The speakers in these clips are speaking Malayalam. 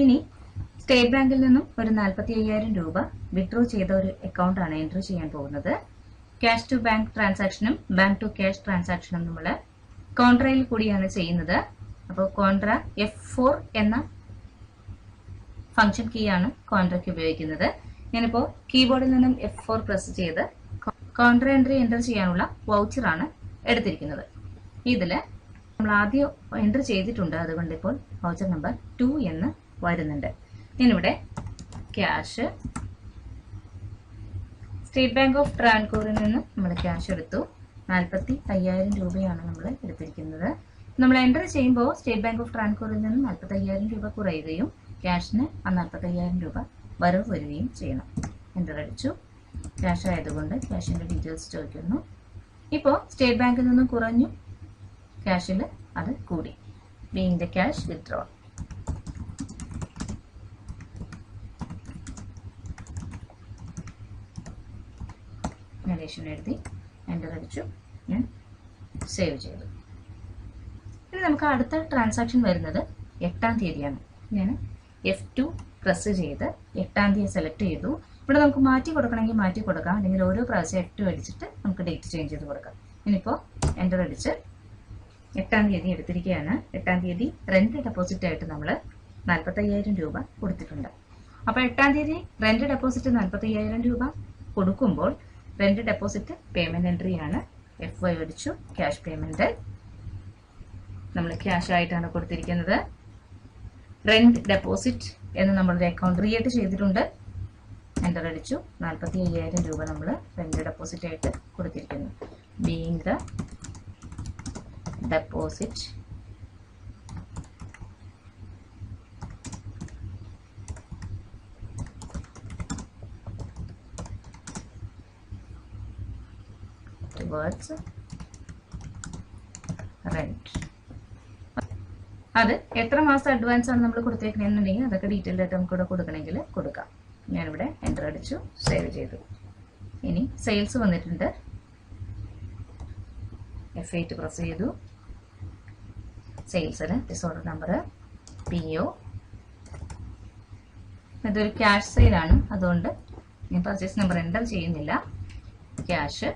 ഇനി സ്റ്റേറ്റ് ബാങ്കിൽ നിന്നും ഒരു 45,000 രൂപ വിഡ്രോ ചെയ്ത ഒരു അക്കൗണ്ട് ആണ് എൻട്രി ചെയ്യാൻ പോകുന്നത്. ക്യാഷ് ടു ബാങ്ക് ട്രാൻസാക്ഷനും ബാങ്ക് ടു ക്യാഷ് ട്രാൻസാക്ഷനും നമ്മൾ കോൺട്രയിൽ കൂടിയാണ് ചെയ്യുന്നത്. അപ്പോൾ കോൺട്ര F4 എന്ന ഫംഗ്ഷൻ കീ ആണ് കോൺട്രയ്ക്ക് ഉപയോഗിക്കുന്നത്. ഞാനിപ്പോൾ കീബോർഡിൽ നിന്നും F4 പ്രസ് ചെയ്ത് കോൺട്ര എൻട്രി എൻ്റർ ചെയ്യാനുള്ള വൗച്ചറാണ് എടുത്തിരിക്കുന്നത്. ഇതിൽ നമ്മൾ ആദ്യം എൻ്റർ ചെയ്തിട്ടുണ്ട്, അതുകൊണ്ട് ഇപ്പോൾ വൗച്ചർ നമ്പർ 2 എന്ന് വരുന്നുണ്ട്. ഞാനിവിടെ ക്യാഷ് സ്റ്റേറ്റ് ബാങ്ക് ഓഫ് ട്രാവൻകൂറിൽ നിന്ന് നമ്മൾ ക്യാഷ് എടുത്തു. 45,000 രൂപയാണ് നമ്മൾ എടുത്തിരിക്കുന്നത്. നമ്മൾ എൻ്റർ ചെയ്യുമ്പോൾ സ്റ്റേറ്റ് ബാങ്ക് ഓഫ് ട്രാവൻകൂറിൽ നിന്ന് 45,000 രൂപ കുറയുകയും ക്യാഷിന് ആ 45,000 രൂപ വരവ് വരികയും ചെയ്യണം. എൻ്റർ അടിച്ചു. ക്യാഷ് ആയതുകൊണ്ട് ക്യാഷിൻ്റെ ഡീറ്റെയിൽസ് ചോദിക്കുന്നു. ഇപ്പോൾ സ്റ്റേറ്റ് ബാങ്കിൽ നിന്നും കുറഞ്ഞു, ക്യാഷിൽ അത് കൂടി. Being the cash withdrawal. Narration എഴുതി എൻ്റർ അടിച്ചു. ഞാൻ സേവ് ചെയ്തു. ഇനി നമുക്ക് അടുത്ത ട്രാൻസാക്ഷൻ വരുന്നത് 8-ാം തീയതിയാണ്. ഞാൻ F2 പ്രസ് ചെയ്ത് 8-ാം തീയതി സെലക്ട് ചെയ്തു. ഇവിടെ നമുക്ക് മാറ്റി കൊടുക്കണമെങ്കിൽ മാറ്റി കൊടുക്കാം, അല്ലെങ്കിൽ ഓരോ പ്രാവശ്യം F2 അടിച്ചിട്ട് നമുക്ക് ഡേറ്റ് ചേഞ്ച് ചെയ്ത് കൊടുക്കാം. ഇനിയിപ്പോൾ എൻ്റർ അടിച്ച് 8-ാം തീയതി എടുത്തിരിക്കുകയാണ്. 8-ാം തീയതി റെന്റ് ഡെപ്പോസിറ്റ് ആയിട്ട് നമ്മൾ 45,000 രൂപ കൊടുത്തിട്ടുണ്ട്. അപ്പോൾ 8-ാം തീയതി റെന്റ് ഡെപ്പോസിറ്റ് 45,000 രൂപ കൊടുക്കുമ്പോൾ റെന്റ് ഡെപ്പോസിറ്റ് പേയ്മെന്റ് എൻട്രിയാണ്. F5 അടിച്ചു. ക്യാഷ് പേയ്മെന്റ് നമ്മൾ ക്യാഷ് ആയിട്ടാണ് കൊടുത്തിരിക്കുന്നത്. റെന്റ് ഡെപ്പോസിറ്റ് എന്ന് നമ്മളൊരു അക്കൗണ്ട് ക്രിയേറ്റ് ചെയ്തിട്ടുണ്ട്. എൻ്റർ അടിച്ചു. 45,000 രൂപ നമ്മൾ റെന്റ് ഡെപ്പോസിറ്റ് ആയിട്ട് കൊടുത്തിരിക്കുന്നു. Being the deposit towards rent. അത് എത്ര മാസം അഡ്വാൻസ് ആണ് നമ്മൾ കൊടുത്തേക്കണമെന്നുണ്ടെങ്കിൽ അതൊക്കെ ഡീറ്റെയിൽഡ് ആയിട്ട് നമുക്ക് ഇവിടെ കൊടുക്കണമെങ്കിൽ കൊടുക്കാം. ഞാനിവിടെ എൻ്റർ അടിച്ചു, സേവ് ചെയ്തു. ഇനി സെയിൽസ് വന്നിട്ടുണ്ട്. F8 പ്രസ് ചെയ്തു. സെയിൽസിന് ഡിസോർഡർ നമ്പർ PO. ഇതൊരു ക്യാഷ് സെയിലാണ്, അതുകൊണ്ട് ഞാൻ പർച്ചേസ് നമ്പർ എൻ്റർ ചെയ്യുന്നില്ല. ക്യാഷ്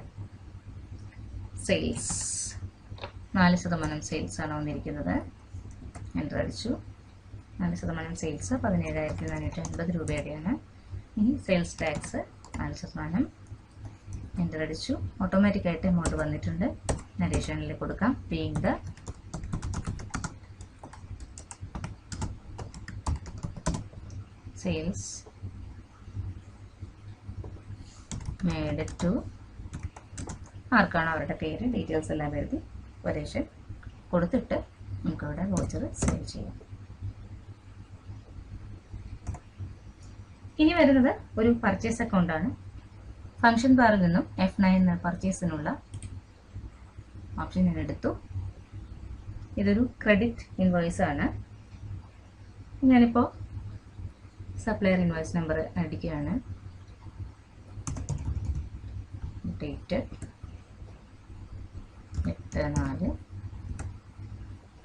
സെയിൽസ് 4% സെയിൽസ് ആണ് വന്നിരിക്കുന്നത്. എൻ്റർ അടിച്ചു. 4% സെയിൽസ് 17,450 രൂപയുടെയാണ്. ഇനി സെയിൽസ് ടാക്സ് 4%. എൻ്റർ അടിച്ചു. ഓട്ടോമാറ്റിക്കായിട്ട് എമൗണ്ട് വന്നിട്ടുണ്ട്. നരേഷനിൽ കൊടുക്കാം. Being the sales made to ആർക്കാണ് അവരുടെ പേര് ഡീറ്റെയിൽസ് എല്ലാം എഴുതി ഒരേഷൻ കൊടുത്തിട്ട് നമുക്കവിടെ വോച്ചർ സേവ് ചെയ്യാം. ഇനി വരുന്നത് ഒരു പർച്ചേസ് അക്കൗണ്ടാണ്. ഫംഗ്ഷൻ ബാറിൽ നിന്നും F9 പർച്ചേസിനുള്ള ഓപ്ഷൻ ഞാൻ എടുത്തു. ഇതൊരു ക്രെഡിറ്റ് ഇൻവോയ്സ് ആണ്. ഞാനിപ്പോൾ സപ്ലയർ ഇൻവോയ്സ് നമ്പർ അടിക്കുകയാണ്. ഡേറ്റ് 8/4.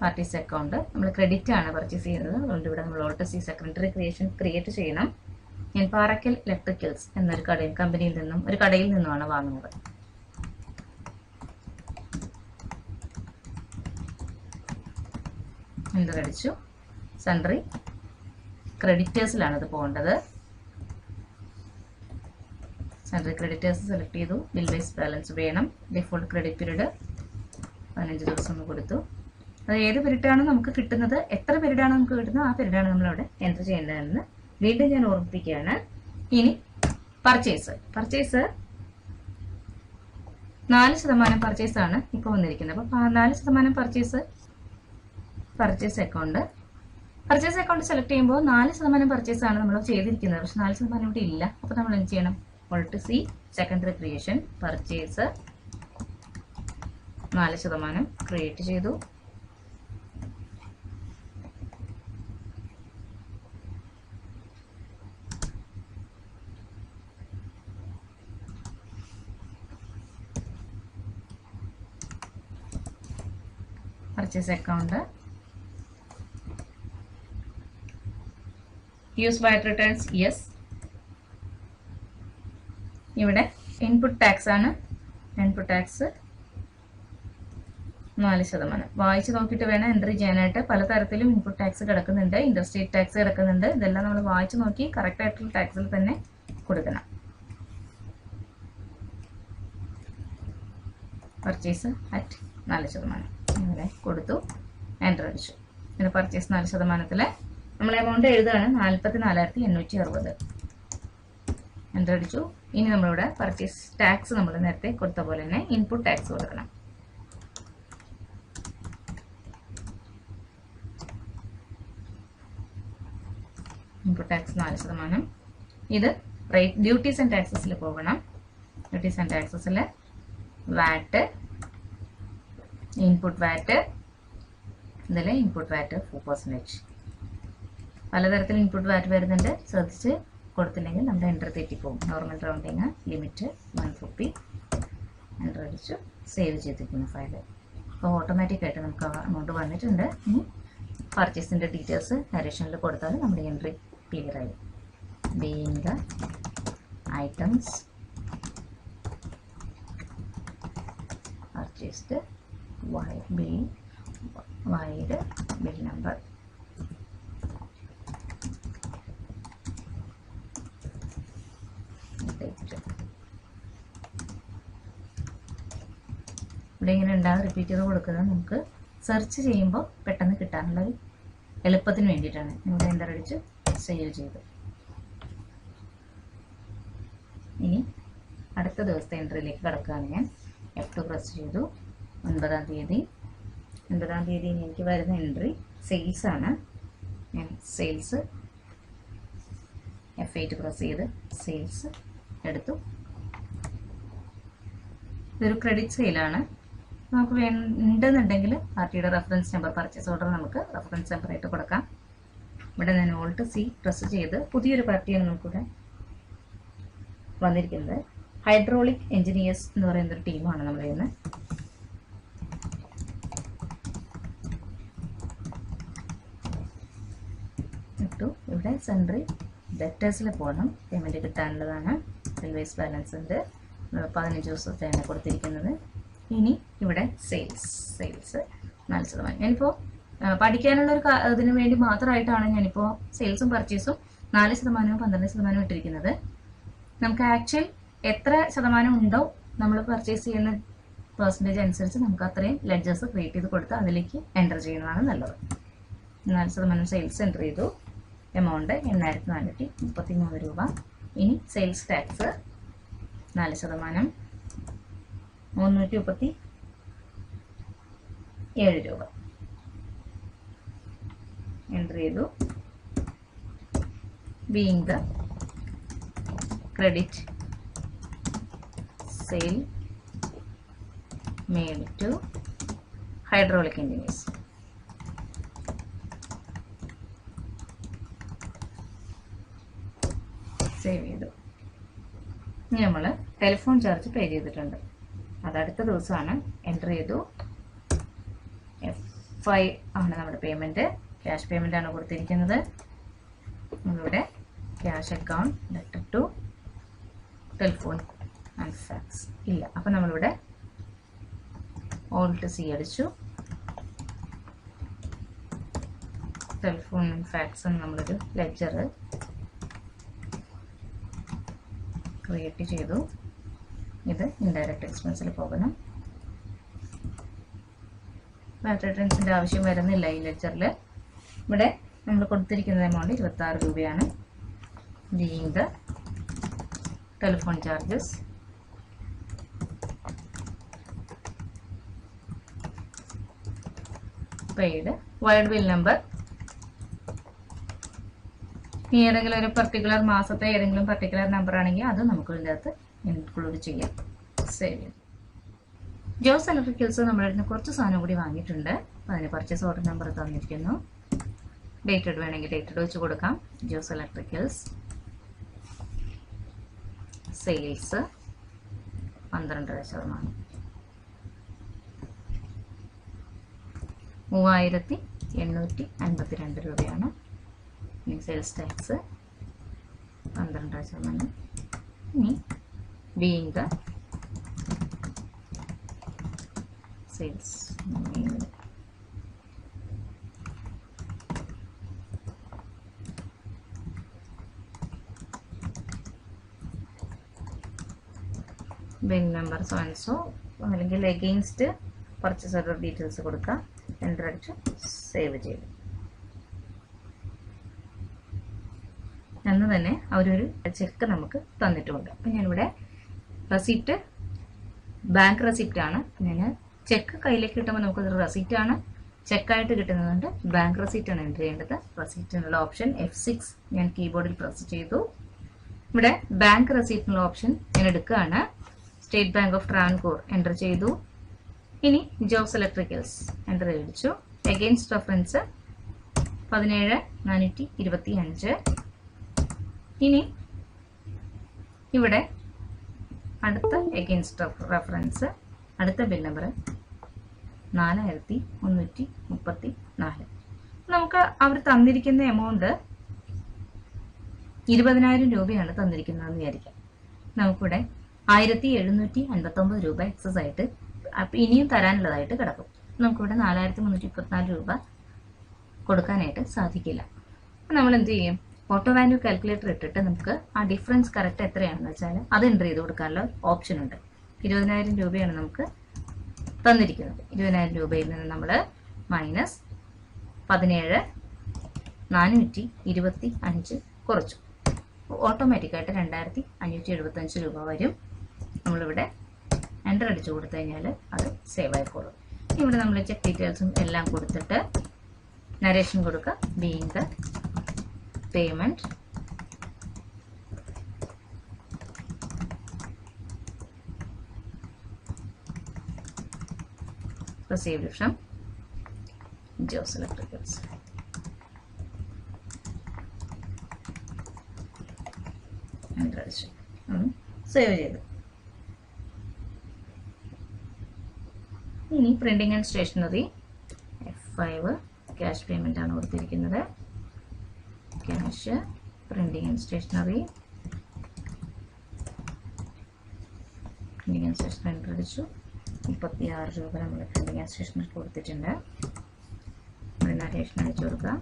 പാർട്ടീസ് അക്കൗണ്ട് നമ്മൾ ക്രെഡിറ്റ് ആണ് പർച്ചേസ് ചെയ്യുന്നത്, അതുകൊണ്ട് ഇവിടെ നമ്മൾ ഓൾട്ടസി സെക്രട്ടറി ക്രിയേറ്റ് ചെയ്യണം. ഞാൻ പാറക്കൽ ഇലക്ട്രിക്കൽസ് എന്നൊരു കടയിൽ നിന്നുമാണ് വാങ്ങുന്നത്. എൻ്റർ അടിച്ചു. സൺട്രി ക്രെഡിറ്റേഴ്സിലാണ് ഇത് പോകേണ്ടത്. സൺട്രി ക്രെഡിറ്റേഴ്സ് സെലക്ട് ചെയ്തു. ബിൽ ബേസ് ബാലൻസ് വേണം. ഡിഫോൾട്ട് ക്രെഡിറ്റ് പീരീഡ് 15 ദിവസം കൊടുത്തു. അത് ഏത് പീരീഡാണ് നമുക്ക് കിട്ടുന്നത്, എത്ര പീരീഡാണ് നമുക്ക് കിട്ടുന്നത്, ആ പീരീഡാണ് നമ്മളവിടെ എൻ്റർ ചെയ്യേണ്ടതെന്ന് വീണ്ടും ഞാൻ ഓർമ്മിപ്പിക്കുകയാണ്. ഇനി പർച്ചേസ് 4% പർച്ചേസാണ് ഇപ്പോൾ വന്നിരിക്കുന്നത്. അപ്പോൾ 4% പർച്ചേസ് അക്കൗണ്ട് സെലക്ട് ചെയ്യുമ്പോൾ 4% പർച്ചേസാണ് നമ്മൾ ചെയ്തിരിക്കുന്നത്. പക്ഷെ 4% ഇവിടെ ഇല്ല. അപ്പോൾ നമ്മൾ എന്ത് ചെയ്യണം? ഓൾട്ടസി സെക്കൻഡറി ക്രിയേഷൻ പർച്ചേസ് 4% ക്രിയേറ്റ് ചെയ്തു. പർച്ചേസ് അക്കൗണ്ട് യൂസ് വാറ്റ് റിട്ടേൺസ് യെസ്. ഇവിടെ ഇൻപുട്ട് ടാക്സ് ആണ്. Input tax 4%. വായിച്ച് നോക്കിയിട്ട് വേണം എൻട്രി ചെയ്യാനായിട്ട്. പലതരത്തിലും ഇൻപുട്ട് ടാക്സ് കിടക്കുന്നുണ്ട്, ഇൻഡസ്ട്രിയൽ ടാക്സ് കിടക്കുന്നുണ്ട്. ഇതെല്ലാം നമ്മൾ വായിച്ച് നോക്കി കറക്റ്റ് ആയിട്ടുള്ള ടാക്സിൽ തന്നെ കൊടുക്കണം. Purchase at 4%. ഇവിടെ കൊടുത്തു, എൻ്റർ അടിച്ചു. പിന്നെ പർച്ചേസ് 4%. നമ്മൾ എമൗണ്ട് എഴുതുകയാണ് 44,860. എൻ്റർ അടിച്ചു. ഇനി നമ്മളിവിടെ പർച്ചേസ് ടാക്സ് നമ്മൾ നേരത്തെ കൊടുത്ത പോലെ തന്നെ ഇൻപുട്ട് ടാക്സ് കൊടുക്കണം. Input tax 4%. ഇത് റേറ്റ് ഡ്യൂട്ടീസ് ആൻഡ് ടാക്സസിൽ പോകണം. ഡ്യൂട്ടീസ് ആൻഡ് ടാക്സസിൽ വാറ്റ്, ഇൻപുട്ട് വാറ്റ്, ഇതിൽ ഇൻപുട്ട് വാറ്റ് 4%. പലതരത്തിൽ ഇൻപുട്ട് വാറ്റ് വരുന്നുണ്ട്, ശ്രദ്ധിച്ച് കൊടുത്തില്ലെങ്കിൽ നമ്മുടെ എൻ്റർ തെറ്റിപ്പോകും. Normal rounding limit 1 rupee. Enter അടിച്ചു, സേവ് ചെയ്തിരിക്കുന്നു ഫയൽ. അപ്പോൾ ഓട്ടോമാറ്റിക്കായിട്ട് നമുക്ക് എമൗണ്ട് വന്നിട്ടുണ്ട്. ഇനി പർച്ചേസിൻ്റെ ഡീറ്റെയിൽസ് നരേഷനിൽ കൊടുത്താൽ നമ്മുടെ എൻട്രി ക്ലിയർ ആയി. Being the items purchased wide bill number ഇവിടെ ഇങ്ങനെ ഉണ്ടാകും. റിപ്പീറ്റ് ചെയ്ത് കൊടുക്കുന്നത് നമുക്ക് സെർച്ച് ചെയ്യുമ്പോൾ പെട്ടെന്ന് കിട്ടാനുള്ളൊരു എളുപ്പത്തിന് വേണ്ടിയിട്ടാണ്. ഇവിടെ എൻ്റർ അടിച്ച് സേവ് ചെയ്തു. ഇനി അടുത്ത ദിവസത്തെ എൻട്രിയിലേക്ക് കിടക്കുകയാണ്. ഞാൻ F2 പ്രസ് ചെയ്തു. 9-ാം തീയതി. 9-ാം തീയതി എനിക്ക് വരുന്ന എൻട്രി സെയിൽസ് ആണ്. ഞാൻ സെയിൽസ് F8 പ്രസ് ചെയ്ത് സെയിൽസ് എടുത്തു. ഇതൊരു ക്രെഡിറ്റ് സെയിലാണ്. നമുക്ക് വേണ്ടെന്നുണ്ടെങ്കിൽ പാർട്ടിയുടെ റെഫറൻസ് നമ്പർ, പർച്ചേസ് ഓർഡർ നമുക്ക് റെഫറൻസ് നമ്പറായിട്ട് കൊടുക്കാം. ഇവിടെ ഞാൻ Alt C പ്രസ് ചെയ്ത് പുതിയൊരു പാർട്ടിയാണ് നമുക്കിവിടെ വന്നിരിക്കുന്നത്. ഹൈഡ്രോളിക് എഞ്ചിനീയേഴ്സ് എന്ന് പറയുന്നൊരു ടീമാണ് നമ്മുടെ ഇന്ന്. ഇട്ടു. ഇവിടെ സെൻട്രി ഡെറ്റേഴ്സിൽ പോകണം. പേയ്മെൻറ്റ് കിട്ടാനുള്ളതാണ്. സെയിൽസ് ബാലൻസ് ഉണ്ട്, 15 ദിവസത്തെയാണ് കൊടുത്തിരിക്കുന്നത്. ഇനി ഇവിടെ സെയിൽസ് 4%. ഞാനിപ്പോൾ പഠിക്കാനുള്ള ഇതിന് വേണ്ടി മാത്രമായിട്ടാണ് ഞാനിപ്പോൾ സെയിൽസും പർച്ചേസും 4%, 12% ഇട്ടിരിക്കുന്നത്. നമുക്ക് ആക്ച്വൽ എത്ര ശതമാനം ഉണ്ടോ നമ്മൾ പർച്ചേസ് ചെയ്യുന്ന പെർസെൻറ്റേജ് അനുസരിച്ച് നമുക്ക് അത്രയും ലെഡ്ജേഴ്സ് ക്രിയേറ്റ് ചെയ്ത് കൊടുത്ത് അതിലേക്ക് എൻ്റർ ചെയ്യുന്നതാണ് നല്ലത്. 4% സെയിൽസ് എൻ്റർ ചെയ്തു. എമൗണ്ട് 8,433 രൂപ. ഇനി സെയിൽസ് ടാക്സ് 4%, 337 രൂപ എൻ്റർ ചെയ്തു. Being the credit sale made to hydraulic engineers. Save ചെയ്തു. ഇനി നമ്മൾ ടെലിഫോൺ ചാർജ് പേ ചെയ്തിട്ടുണ്ട്. അത് അടുത്ത ദിവസമാണ്. എൻ്റർ ചെയ്തു. F5 ആണ് നമ്മുടെ പേയ്മെൻറ്റ്. ക്യാഷ് പേയ്മെൻ്റ് ആണ് കൊടുത്തിരിക്കുന്നത്. നമ്മളിവിടെ ക്യാഷ് അക്കൗണ്ട് ഡെറ്റഡ് ടു ടെലിഫോൺ ആൻഡ് ഫാക്സ് ഇല്ല. അപ്പം നമ്മളിവിടെ Alt C അടിച്ചു. ടെലിഫോൺ ആൻഡ് ഫാക്സ് എന്ന് നമ്മളൊരു ലെഡ്ജർ ക്രിയേറ്റ് ചെയ്തു. ഇത് ഇൻഡയറക്റ്റ് എക്സ്പെൻസിൽ പോകണം. വാറ്റ് റിട്ടേൺസിൻ്റെ ആവശ്യം വരുന്നില്ല ഈ ലെഡ്ജറിൽ. ഇവിടെ നമ്മൾ കൊടുത്തിരിക്കുന്ന എമൗണ്ട് 26 രൂപയാണ്. Being the telephone charges paid wide bill number. ഏതെങ്കിലും ഒരു പർട്ടിക്കുലർ മാസത്തെ ഏതെങ്കിലും പർട്ടിക്കുലർ നമ്പർ ആണെങ്കിൽ അത് നമുക്ക് ഇതിൻ്റെ അകത്ത് ഇൻക്ലൂഡ് ചെയ്യാം. സേവ് ചെയ്യും. ജോസ് ഇലക്ട്രിക്കൽസ് നമ്മളിന്ന് കുറച്ച് സാധനം കൂടി വാങ്ങിയിട്ടുണ്ട്. അതിന് പർച്ചേസ് ഓർഡർ നമ്പർ തന്നിരിക്കുന്നു. ഡേറ്റഡ് വേണമെങ്കിൽ ഡേറ്റഡ് വെച്ച് കൊടുക്കാം. ജോസ് ഇലക്ട്രിക്കൽസ് സെയിൽസ് 12%, 3,852 രൂപയാണ്. ഇനി സെയിൽസ് ടാക്സ് 12%. ഇനി being the sales bill number so and so അല്ലെങ്കിൽ അഗെയിൻസ്റ്റ് പർച്ചേസ് ഓർഡർ ഡീറ്റെയിൽസ് കൊടുക്കുക. എൻ്റർ അടിച്ച് സേവ് ചെയ്തു. അന്ന് തന്നെ അവരൊരു ചെക്ക് നമുക്ക് തന്നിട്ടുമുണ്ട്. അപ്പം ഞാനിവിടെ റെസിപ്റ്റ് ബാങ്ക് റെസിപ്റ്റാണ്. ഞാൻ ചെക്ക് കയ്യിലേക്ക് കിട്ടുമ്പോൾ നമുക്കതൊരു റെസിപ്റ്റാണ്. ചെക്കായിട്ട് കിട്ടുന്നതുകൊണ്ട് ബാങ്ക് റെസിപ്റ്റാണ് എൻ്റർ ചെയ്യേണ്ടത്. റെസിപ്റ്റിനുള്ള ഓപ്ഷൻ F6 ഞാൻ കീബോർഡിൽ പ്രസ് ചെയ്തു. ഇവിടെ ബാങ്ക് റെസിപ്റ്റിനുള്ള ഓപ്ഷൻ ഞാൻ എടുക്കുകയാണ്. State bank of Travancore enter ചെയ്തു. ഇനി ജോസ് ഇലക്ട്രിക്കൽസ് എൻ്റർ ചെയ്തു. Against reference 17,425. ഇനി ഇവിടെ അടുത്ത അഗെയിൻസ്റ്റ് റെഫറൻസ് അടുത്ത ബിൽ നമ്പർ 4,334. നമുക്ക് അവർ തന്നിരിക്കുന്ന എമൗണ്ട് 20,000 രൂപയാണ് തന്നിരിക്കുന്നതെന്ന് വിചാരിക്കാം. നമുക്കിവിടെ 1,759 രൂപ എക്സസ് ആയിട്ട് ഇനിയും തരാനുള്ളതായിട്ട് കിടക്കും. നമുക്കിവിടെ 4,324 രൂപ കൊടുക്കാനായിട്ട് സാധിക്കില്ല. നമ്മൾ എന്ത് ചെയ്യും? ഓട്ടോ വാല്യൂ കാൽക്കുലേറ്റർ ഇട്ടിട്ട് നമുക്ക് ആ ഡിഫറൻസ് കറക്റ്റ് എത്രയാണെന്ന് വെച്ചാൽ അത് എൻ്റർ ചെയ്ത് കൊടുക്കാനുള്ള ഓപ്ഷൻ ഉണ്ട്. 20,000 രൂപയാണ് നമുക്ക് തന്നിരിക്കുന്നത്. 20,000 രൂപയിൽ നിന്ന് നമ്മൾ മൈനസ് 17,425 കുറച്ചു. ഓട്ടോമാറ്റിക്കായിട്ട് 2,575 രൂപ വരും. നമ്മളിവിടെ എൻ്റർ അടിച്ചു കൊടുത്തു കഴിഞ്ഞാൽ അത് സേവ് ആയിക്കോളും. ഇവിടെ നമ്മൾ ചെക്ക് ഡീറ്റെയിൽസും എല്ലാം കൊടുത്തിട്ട് നരേഷൻ കൊടുക്കുക. Being the payment received from Jose electricals. Save ചെയ്തു. ഇനി printing and stationery F5 cash payment ആണ് കൊടുത്തിരിക്കുന്നത്. Cash printing and stationery enter അടിച്ചു. 36 രൂപ നമ്മൾ പ്രിന്റിംഗ് ആൻഡ് സ്റ്റേഷനറി കൊടുത്തിട്ടുണ്ട്. നരേഷൻ അടിച്ചു കൊടുക്കുക.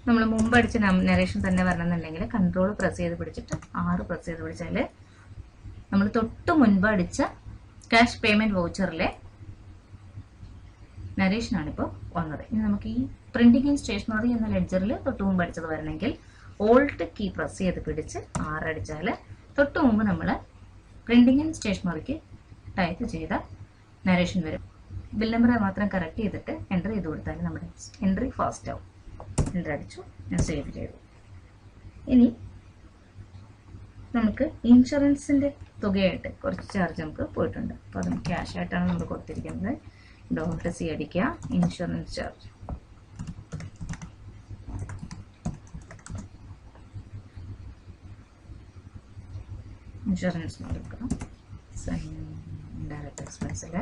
നമ്മൾ മുമ്പ് അടിച്ച നരേഷൻ തന്നെ വരണമെന്നുണ്ടെങ്കിൽ കൺട്രോൾ പ്രസ് ചെയ്ത് പിടിച്ചിട്ട് 6 പ്രസ് ചെയ്ത് പിടിച്ചാൽ നമ്മൾ തൊട്ട് മുൻപ് അടിച്ച ക്യാഷ് പേയ്മെന്റ് വൗച്ചറിലെ നരേഷനാണ് ഇപ്പോൾ വന്നത്. ഇനി നമുക്ക് ഈ പ്രിന്റിംഗ് ആൻഡ് സ്റ്റേഷനറി എന്ന ലെഡ്ജറിൽ തൊട്ട് മുമ്പ് അടിച്ചത് വരണമെങ്കിൽ ഓൾട്ട് കീ പ്രസ് ചെയ്ത് പിടിച്ച് 6 അടിച്ചാൽ തൊട്ട് മുമ്പ് നമ്മൾ പ്രിന്റിംഗ് ആൻഡ് സ്റ്റേഷനറിക്ക് ടൈപ്പ് ചെയ്ത നരേഷൻ വരും. ബിൽ നമ്പർ മാത്രം കറക്റ്റ് ചെയ്തിട്ട് എൻ്റർ ചെയ്ത് കൊടുത്താൽ നമ്മുടെ എൻട്രി ഫാസ്റ്റ് ആവും. എൻ്റർ അടിച്ചു, ഞാൻ സേവ് ചെയ്തു. ഇനി നമുക്ക് ഇൻഷുറൻസിൻ്റെ തുകയായിട്ട് കുറച്ച് ചാർജ് നമുക്ക് പോയിട്ടുണ്ട്. അപ്പോൾ അത് ക്യാഷ് ആയിട്ടാണ് നമ്മൾ കൊടുത്തിരിക്കുന്നത്. ഡോട്ട് സി അടിക്കുക, ഇൻഷുറൻസ് ചാർജ്. ഇൻഷുറൻസ് കൊടുക്കണം. ഡയറക്റ്റ് എക്സ്പെൻസിൽ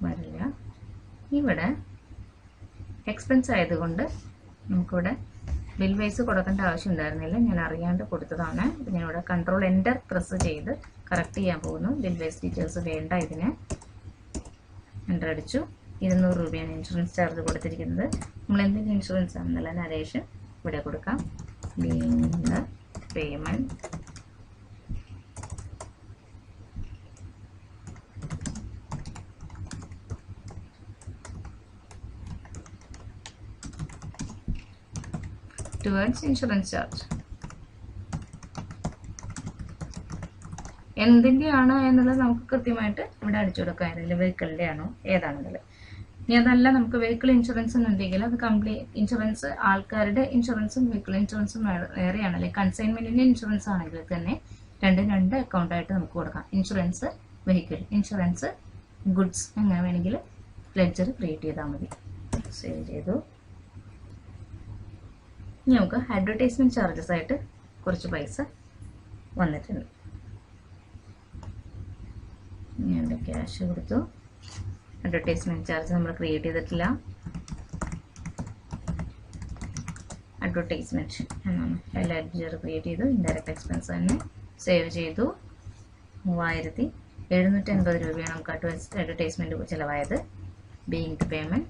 വരില്ല. ഇവിടെ എക്സ്പെൻസ് ആയതുകൊണ്ട് നമുക്കിവിടെ ബിൽ വൈസ് കൊടുക്കേണ്ട ആവശ്യം ഉണ്ടായിരുന്നില്ല. ഞാൻ അറിയാണ്ട് കൊടുത്തതാണ്. ഞാനിവിടെ കൺട്രോൾ എൻ്റർ പ്രസ് ചെയ്ത് കറക്റ്റ് ചെയ്യാൻ പോകുന്നു. ബിൽ വൈസ് ഡീറ്റെയിൽസ് വേണ്ട ഇതിന്. എൻ്റർ അടിച്ചു. 200 രൂപയാണ് ഇൻഷുറൻസ് ചാർജ് കൊടുത്തിരിക്കുന്നത്. നമ്മൾ എന്തെങ്കിലും ഇൻഷുറൻസ് ആണെന്നുള്ള നരേഷൻ ഇവിടെ കൊടുക്കാം. Being payment towards insurance charge. എന്തിൻ്റെയാണ് എന്നുള്ളത് നമുക്ക് കൃത്യമായിട്ട് ഇവിടെ അടിച്ചു കൊടുക്കാം. ഏതെങ്കിലും വെഹിക്കിളിൻ്റെ ആണോ ഏതാണെന്നുള്ളത്. ഇനി അതല്ല നമുക്ക് വെഹിക്കിൾ ഇൻഷുറൻസ് എന്നുണ്ടെങ്കിൽ അത് കംപ്ലീറ്റ് ഇൻഷുറൻസ് ആൾക്കാരുടെ ഇൻഷുറൻസും വെഹിക്കിൾ ഇൻഷുറൻസും വേറെയാണ്. അല്ലെങ്കിൽ കൺസൈൻമെന്റിന്റെ ഇൻഷുറൻസ് ആണെങ്കിൽ തന്നെ രണ്ട് അക്കൗണ്ടായിട്ട് നമുക്ക് കൊടുക്കാം. ഇൻഷുറൻസ് വെഹിക്കിൾ, ഇൻഷുറൻസ് ഗുഡ്സ്, അങ്ങനെ വേണമെങ്കിൽ ലെഡ്ജർ ക്രിയേറ്റ് ചെയ്താൽ മതി. സേവ് ചെയ്തു. ഇനി നമുക്ക് അഡ്വർടൈസ്മെന്റ് ചാർജസ് ആയിട്ട് കുറച്ച് പൈസ വന്നിട്ടുണ്ട്. ഞാൻ ക്യാഷ് കൊടുത്തു. അഡ്വർടൈസ്മെന്റ് ചാർജ് നമ്മൾ ക്രിയേറ്റ് ചെയ്തിട്ടില്ല. അഡ്വർടൈസ്മെന്റ് എന്നാണ് ലെഡ്ജർ ക്രിയേറ്റ് ചെയ്തു. ഇൻഡയറക്റ്റ് എക്സ്പെൻസ് തന്നെ സേവ് ചെയ്തു. 3750 രൂപയാണ് നമുക്ക് അഡ്വർടൈസ്മെന്റ് ചിലവായത്. Being the payment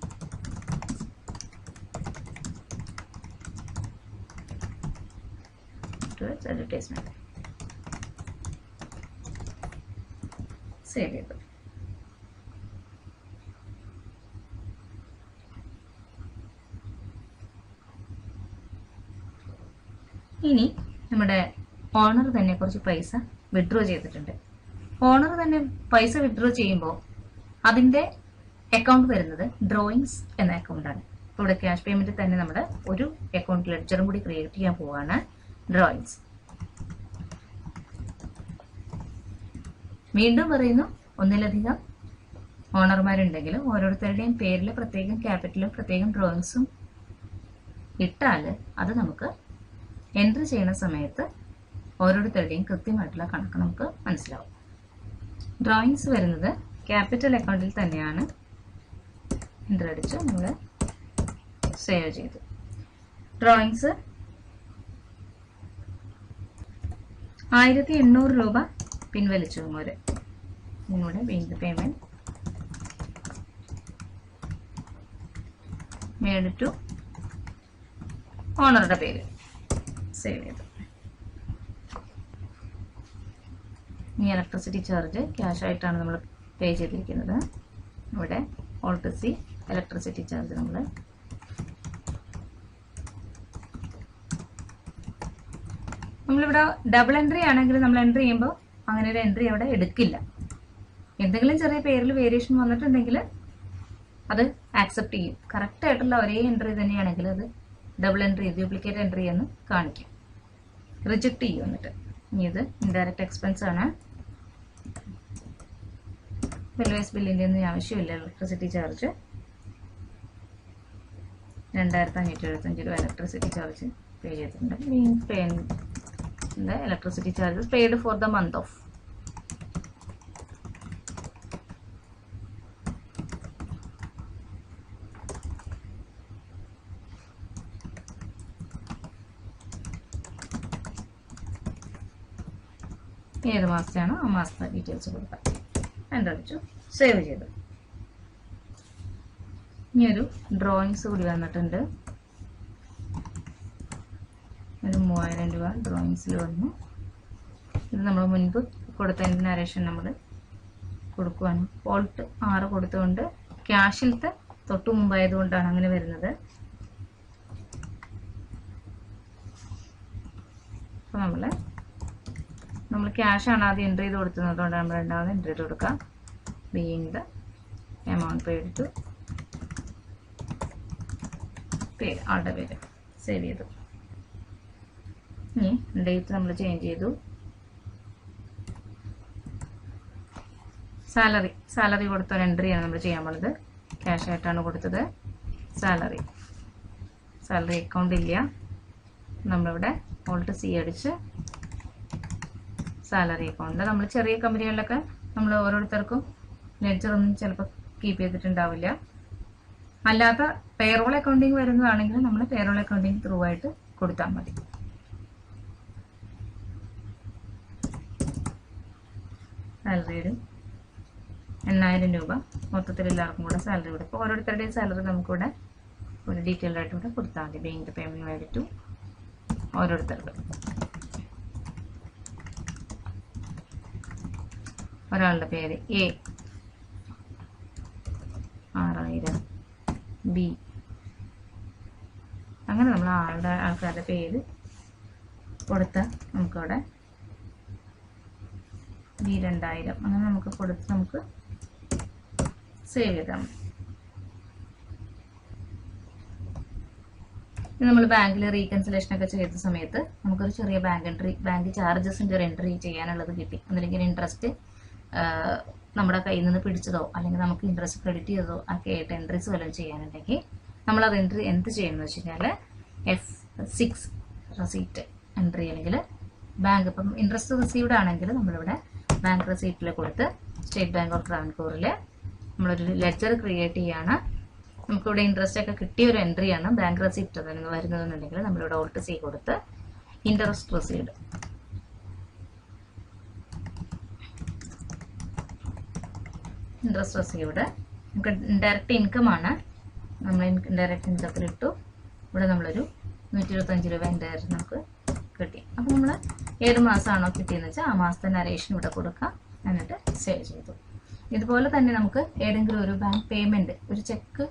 towards advertisement. Save ചെയ്തു. ഇനി നമ്മുടെ ഓണർ തന്നെ കുറച്ച് പൈസ വിഡ്രോ ചെയ്തിട്ടുണ്ട്. ഓണർ തന്നെ പൈസ വിഡ്രോ ചെയ്യുമ്പോൾ അതിന്റെ അക്കൗണ്ട് വരുന്നത് ഡ്രോയിങ്സ് എന്ന അക്കൗണ്ടാണ്. ഇവിടെ ക്യാഷ് പേയ്മെന്റ് തന്നെ നമ്മുടെ ഒരു അക്കൗണ്ട് ലെഡ്ജറും കൂടി ക്രിയേറ്റ് ചെയ്യാൻ പോവാണ്. ഡ്രോയിങ്സ്. വീണ്ടും പറയുന്നു, ഒന്നിലധികം ഓണർമാരുണ്ടെങ്കിൽ ഓരോരുത്തരുടെയും പേരിൽ പ്രത്യേകം ക്യാപിറ്റലും പ്രത്യേകം ഡ്രോയിങ്സും ഇട്ടാൽ അത് നമുക്ക് എൻട്രി ചെയ്യുന്ന സമയത്ത് ഓരോരുത്തരുടെയും കൃത്യമായിട്ടുള്ള കണക്ക് നമുക്ക് മനസ്സിലാവും. ഡ്രോയിങ്സ് വരുന്നത് ക്യാപിറ്റൽ അക്കൗണ്ടിൽ തന്നെയാണ്. എൻട്രി അടിച്ച് നമ്മൾ സേവ് ചെയ്തു. ഡ്രോയിങ്സ് 1800 രൂപ പിൻവലിച്ചു. നിങ്ങളുടെ ബീയിങ് പേയ്മെന്റ് മേഡ് ടു ഓണറുടെ പേര് സേവ് ചെയ്തു. ഈ ഇലക്ട്രിസിറ്റി ചാർജ് ക്യാഷ് ആയിട്ടാണ് നമ്മൾ പേ ചെയ്തിരിക്കുന്നത്. ഇവിടെ ഓൾട്ട് സി ഇലക്ട്രിസിറ്റി ചാർജ് നമ്മളിവിടെ ഡബിൾ എൻട്രി ആണെങ്കിൽ നമ്മൾ എൻട്രി ചെയ്യുമ്പോൾ അങ്ങനെ ഒരു എൻട്രി അവിടെ എടുക്കില്ല. എന്തെങ്കിലും ചെറിയ പേരിൽ വേരിയേഷൻ വന്നിട്ടുണ്ടെങ്കിൽ അത് ആക്സെപ്റ്റ് ചെയ്യും. കറക്റ്റ് ആയിട്ടുള്ള ഒരേ എൻട്രി തന്നെയാണെങ്കിൽ അത് ഡബിൾ എൻട്രി ഡ്യൂപ്ലിക്കേറ്റ് എൻട്രി എന്ന് കാണിക്കും, റിജക്ട് ചെയ്യും. എന്നിട്ട് ഇനി ഇത് ഇൻഡയറക്റ്റ് എക്സ്പെൻസ് ആണ്. വെൽവേസ് ബില്ലിൻ്റെ ഒന്നും ആവശ്യമില്ല. ഇലക്ട്രിസിറ്റി ചാർജ് 2575 രൂപ ഇലക്ട്രിസിറ്റി ചാർജ് പേ ചെയ്തിട്ടുണ്ട്. The electricity charges paid for the month of. ഏത് മാസത്തെയാണോ ആ മാസത്തെ ഡീറ്റെയിൽസ് കൊടുക്കാം. എൻ്റർ അടിച്ചു, സേവ് ചെയ്തു. ഇനിയൊരു ഡ്രോയിങ്സ് കൂടി വന്നിട്ടുണ്ട്. ഒരു 3000 രൂപ ഡ്രോയിങ്സിൽ വന്നു. ഇത് നമ്മൾ മുൻപ് കൊടുത്തതിൻ്റെ നരേഷൻ നമ്മൾ കൊടുക്കുവാണ്. ഓൾട്ട് 6 കൊടുത്തുകൊണ്ട് ക്യാഷിലത്തെ തൊട്ട് മുമ്പായതുകൊണ്ടാണ് അങ്ങനെ വരുന്നത്. അപ്പോൾ നമ്മൾ ക്യാഷാണ് ആദ്യം എൻട്രി ചെയ്ത് കൊടുത്തതുകൊണ്ടാണ് നമ്മൾ രണ്ടാമത് എൻട്രി ചെയ്ത് കൊടുക്കുക. ബീയിങ് ദ എമൗണ്ട് പേ എടുത്തു, പേര് ആളുടെ പേര് സേവ് ചെയ്തു. ഇനി ഡേറ്റ് നമ്മൾ ചേഞ്ച് ചെയ്തു. സാലറി കൊടുത്ത ഒരു എൻട്രിയാണ് നമ്മൾ ചെയ്യാൻ പോണത്. ക്യാഷ് ആയിട്ടാണ് കൊടുത്തത്. സാലറി അക്കൗണ്ട് ഇല്ല. നമ്മളിവിടെ ഓൾട്ട് സി അടിച്ച് സാലറി അക്കൗണ്ട്. നമ്മൾ ചെറിയ കമ്പനികളിലൊക്കെ നമ്മൾ ഓരോരുത്തർക്കും ലെഡ്ജറൊന്നും ചിലപ്പോൾ കീപ്പ് ചെയ്തിട്ടുണ്ടാവില്ല. അല്ലാത്ത പേറോൾ അക്കൗണ്ടിങ് വരുന്നതാണെങ്കിൽ നമ്മൾ പേറോൾ അക്കൗണ്ടിങ് ത്രൂ ആയിട്ട് കൊടുത്താൽ മതി. സാലറിയുടെ 8000 രൂപ മൊത്തത്തിൽ എല്ലാവർക്കും കൂടെ സാലറി കൊടുക്കും. അപ്പോൾ ഓരോരുത്തരുടെയും സാലറി നമുക്കിവിടെ ഒരു ഡീറ്റെയിൽഡ് ആയിട്ട് ഇവിടെ കൊടുത്താൽ മതി. ബീയിങ് ദ പേയ്മെന്റ് വേണ്ടി ടു ഓരോരുത്തർക്ക്. ഒരാളുടെ പേര് എ 6000, ബി, അങ്ങനെ നമ്മൾ ആൾക്കാരുടെ പേര് കൊടുത്താൽ നമുക്കവിടെ ബി 2000 അങ്ങനെ നമുക്ക് കൊടുത്ത് നമുക്ക് സേവ് ചെയ്താൽ മതി. നമ്മൾ ബാങ്കിൽ റീകൺസിലേഷൻ ഒക്കെ ചെയ്ത സമയത്ത് നമുക്കൊരു ചെറിയ ബാങ്ക് ചാർജസിൻ്റെ ഒരു എൻട്രി ചെയ്യാനുള്ളത് കിട്ടി. ഒന്നില്ലെങ്കിൽ ഇൻട്രസ്റ്റ് നമ്മുടെ കയ്യിൽ നിന്ന് പിടിച്ചതോ അല്ലെങ്കിൽ നമുക്ക് ഇൻട്രസ്റ്റ് ക്രെഡിറ്റ് ചെയ്തതോ ഒക്കെ ആയിട്ട് എൻട്രീസ് വല്ലതും ചെയ്യാനുണ്ടെങ്കിൽ നമ്മളത് എൻട്രി എന്ത് ചെയ്യുന്നത് വെച്ച് കഴിഞ്ഞാൽ F6 റെസീറ്റ് എൻട്രി അല്ലെങ്കിൽ ബാങ്ക് ഇപ്പം ഇൻട്രസ്റ്റ് റിസീവ്ഡ് ആണെങ്കിൽ നമ്മളിവിടെ ബാങ്ക് റെസീപ്റ്റിൽ കൊടുത്ത് സ്റ്റേറ്റ് ബാങ്ക് ഓഫ് ട്രാവൻകൂറിൽ നമ്മളൊരു ലെഡ്ജർ ക്രിയേറ്റ് ചെയ്യാണ്. നമുക്കിവിടെ ഇൻട്രസ്റ്റ് ഒക്കെ കിട്ടിയ ഒരു എൻട്രിയാണ് ബാങ്ക് റെസിപ്റ്റ് വരുന്നതെന്നുണ്ടെങ്കിൽ നമ്മളിവിടെ ഓൾട്ട് സി കൊടുത്ത് ഇൻട്രസ്റ്റ് റെസീവ്ഡ് നമുക്ക് ഡയറക്റ്റ് ഇൻകം ആണ്. നമ്മൾ ഡയറക്റ്റ് ഇൻകത്തിൽ ഇട്ടു. ഇവിടെ നമ്മളൊരു 125 രൂപ ഡയറക്റ്റ് നമുക്ക് കിട്ടി. അപ്പോൾ നമ്മൾ ഏത് മാസമാണോ കിട്ടിയെന്ന് വെച്ചാൽ ആ മാസത്തെ നരേഷൻ ഇവിടെ കൊടുക്കാം. എന്നിട്ട് സേവ് ചെയ്തു. ഇതുപോലെ തന്നെ നമുക്ക് ഏതെങ്കിലും ഒരു ബാങ്ക് പേയ്മെന്റ്, ഒരു ചെക്ക്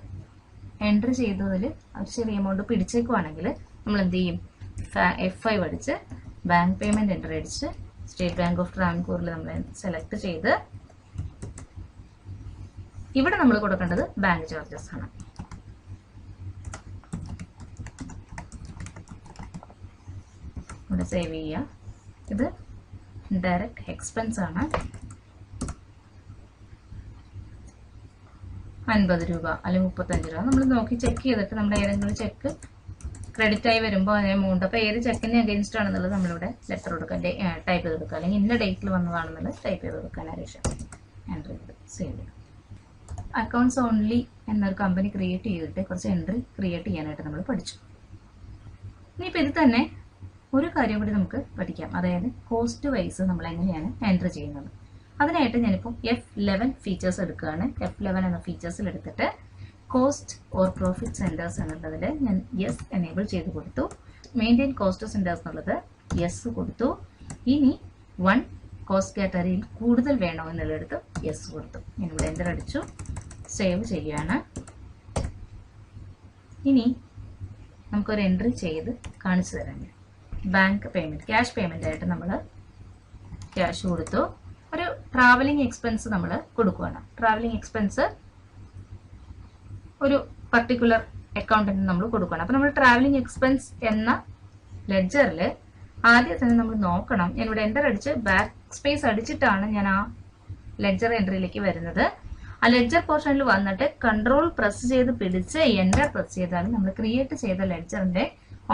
എൻട്രി ചെയ്തതിൽ ഒരു ചെറിയ എമൗണ്ട് പിടിച്ചേക്കുവാണെങ്കിൽ നമ്മൾ എന്ത് ചെയ്യും? F5 അടിച്ച് ബാങ്ക് പേയ്മെന്റ് എൻട്രി അടിച്ച് സ്റ്റേറ്റ് ബാങ്ക് ഓഫ് ട്രാവൻകൂറിൽ നമ്മൾ സെലക്ട് ചെയ്ത് ഇവിടെ നമ്മൾ കൊടുക്കേണ്ടത് ബാങ്ക് ചാർജസ് ആണ്. ഇവിടെ സേവ് ചെയ്യുക. ഇത് ഡയറക്റ്റ് എക്സ്പെൻസ് ആണ്. 50 രൂപ അല്ലെങ്കിൽ 35 രൂപ നമ്മൾ നോക്കി ചെക്ക് ചെയ്തിട്ട് നമ്മുടെ ഏതെങ്കിലും ചെക്ക് ക്രെഡിറ്റ് ആയി വരുമ്പോൾ അതിന് എമൗണ്ട്, അപ്പോൾ ഏത് ചെക്കിന് അഗെയിൻസ്റ്റ് ആണെന്നുള്ളത് നമ്മളിവിടെ ലെറ്റർ കൊടുക്കുക, ടൈപ്പ് ചെയ്ത് കൊടുക്കുക, അല്ലെങ്കിൽ ഇന്ന ഡേറ്റിൽ വന്നതാണെന്നുള്ളത് ടൈപ്പ് ചെയ്ത് കൊടുക്കുക. നരേഷൻ എൻട്രി ചെയ്ത് സേവ് ചെയ്യുക. അക്കൗണ്ട്സ് ഓൺലി എന്നൊരു കമ്പനി ക്രിയേറ്റ് ചെയ്തിട്ട് കുറച്ച് എൻട്രി ക്രിയേറ്റ് ചെയ്യാനായിട്ട് നമ്മൾ പഠിച്ചു. ഇനിയിപ്പോൾ ഇത് തന്നെ ഒരു കാര്യം കൂടി നമുക്ക് പഠിക്കാം, അതായത് കോസ്റ്റ് വൈസ് നമ്മൾ എങ്ങനെയാണ് എൻട്രി ചെയ്യുന്നത്. അതിനായിട്ട് ഞാനിപ്പോൾ F11 ഫീച്ചേഴ്സ് എടുക്കുകയാണ്. F11 എന്ന ഫീച്ചേഴ്സിൽ എടുത്തിട്ട് കോസ്റ്റ് ഓർ പ്രോഫിറ്റ് സെന്റേഴ്സ് എന്നുള്ളതിൽ ഞാൻ യെസ് എനേബിൾ ചെയ്ത് കൊടുത്തു. മെയിൻറ്റെയിൻ കോസ്റ്റ് സെന്റേഴ്സ് എന്നുള്ളത് യെസ് കൊടുത്തു. ഇനി 1 കോസ്റ്റ് കാറ്റഗറിയിൽ കൂടുതൽ വേണോ എന്നുള്ളടുത്ത് യെസ് കൊടുത്തു. ഞാനിവിടെ എൻ്റർ അടിച്ചു, സേവ് ചെയ്യുകയാണ്. ഇനി നമുക്കൊരു എൻട്രി ചെയ്ത് കാണിച്ചു തരാം. ബാങ്ക് പേയ്മെന്റ്, ക്യാഷ് പേയ്മെന്റ് ആയിട്ട് നമ്മൾ ക്യാഷ് കൊടുത്തു. ഒരു ട്രാവലിംഗ് എക്സ്പെൻസ് നമ്മൾ കൊടുക്കുകയാണ്. ട്രാവലിംഗ് എക്സ്പെൻസ് ഒരു പർട്ടിക്കുലർ അക്കൗണ്ടിന് നമ്മൾ കൊടുക്കുകയാണ്. അപ്പോൾ നമ്മൾ ട്രാവലിംഗ് എക്സ്പെൻസ് എന്ന ലെഡ്ജറിൽ ആദ്യം തന്നെ നമ്മൾ നോക്കണം. ഞാനിവിടെ എൻ്റർ അടിച്ച് ബാക്ക് സ്പേസ് അടിച്ചിട്ടാണ് ഞാൻ ആ ലെഡ്ജർ എൻട്രിയിലേക്ക് വരുന്നത്. ആ ലെഡ്ജർ പോർഷനിൽ വന്നിട്ട് കൺട്രോൾ പ്രസ് ചെയ്ത് പിടിച്ച് എൻ്റർ പ്രസ് ചെയ്താൽ നമ്മൾ ക്രിയേറ്റ് ചെയ്ത ലെഡ്ജറിന്റെ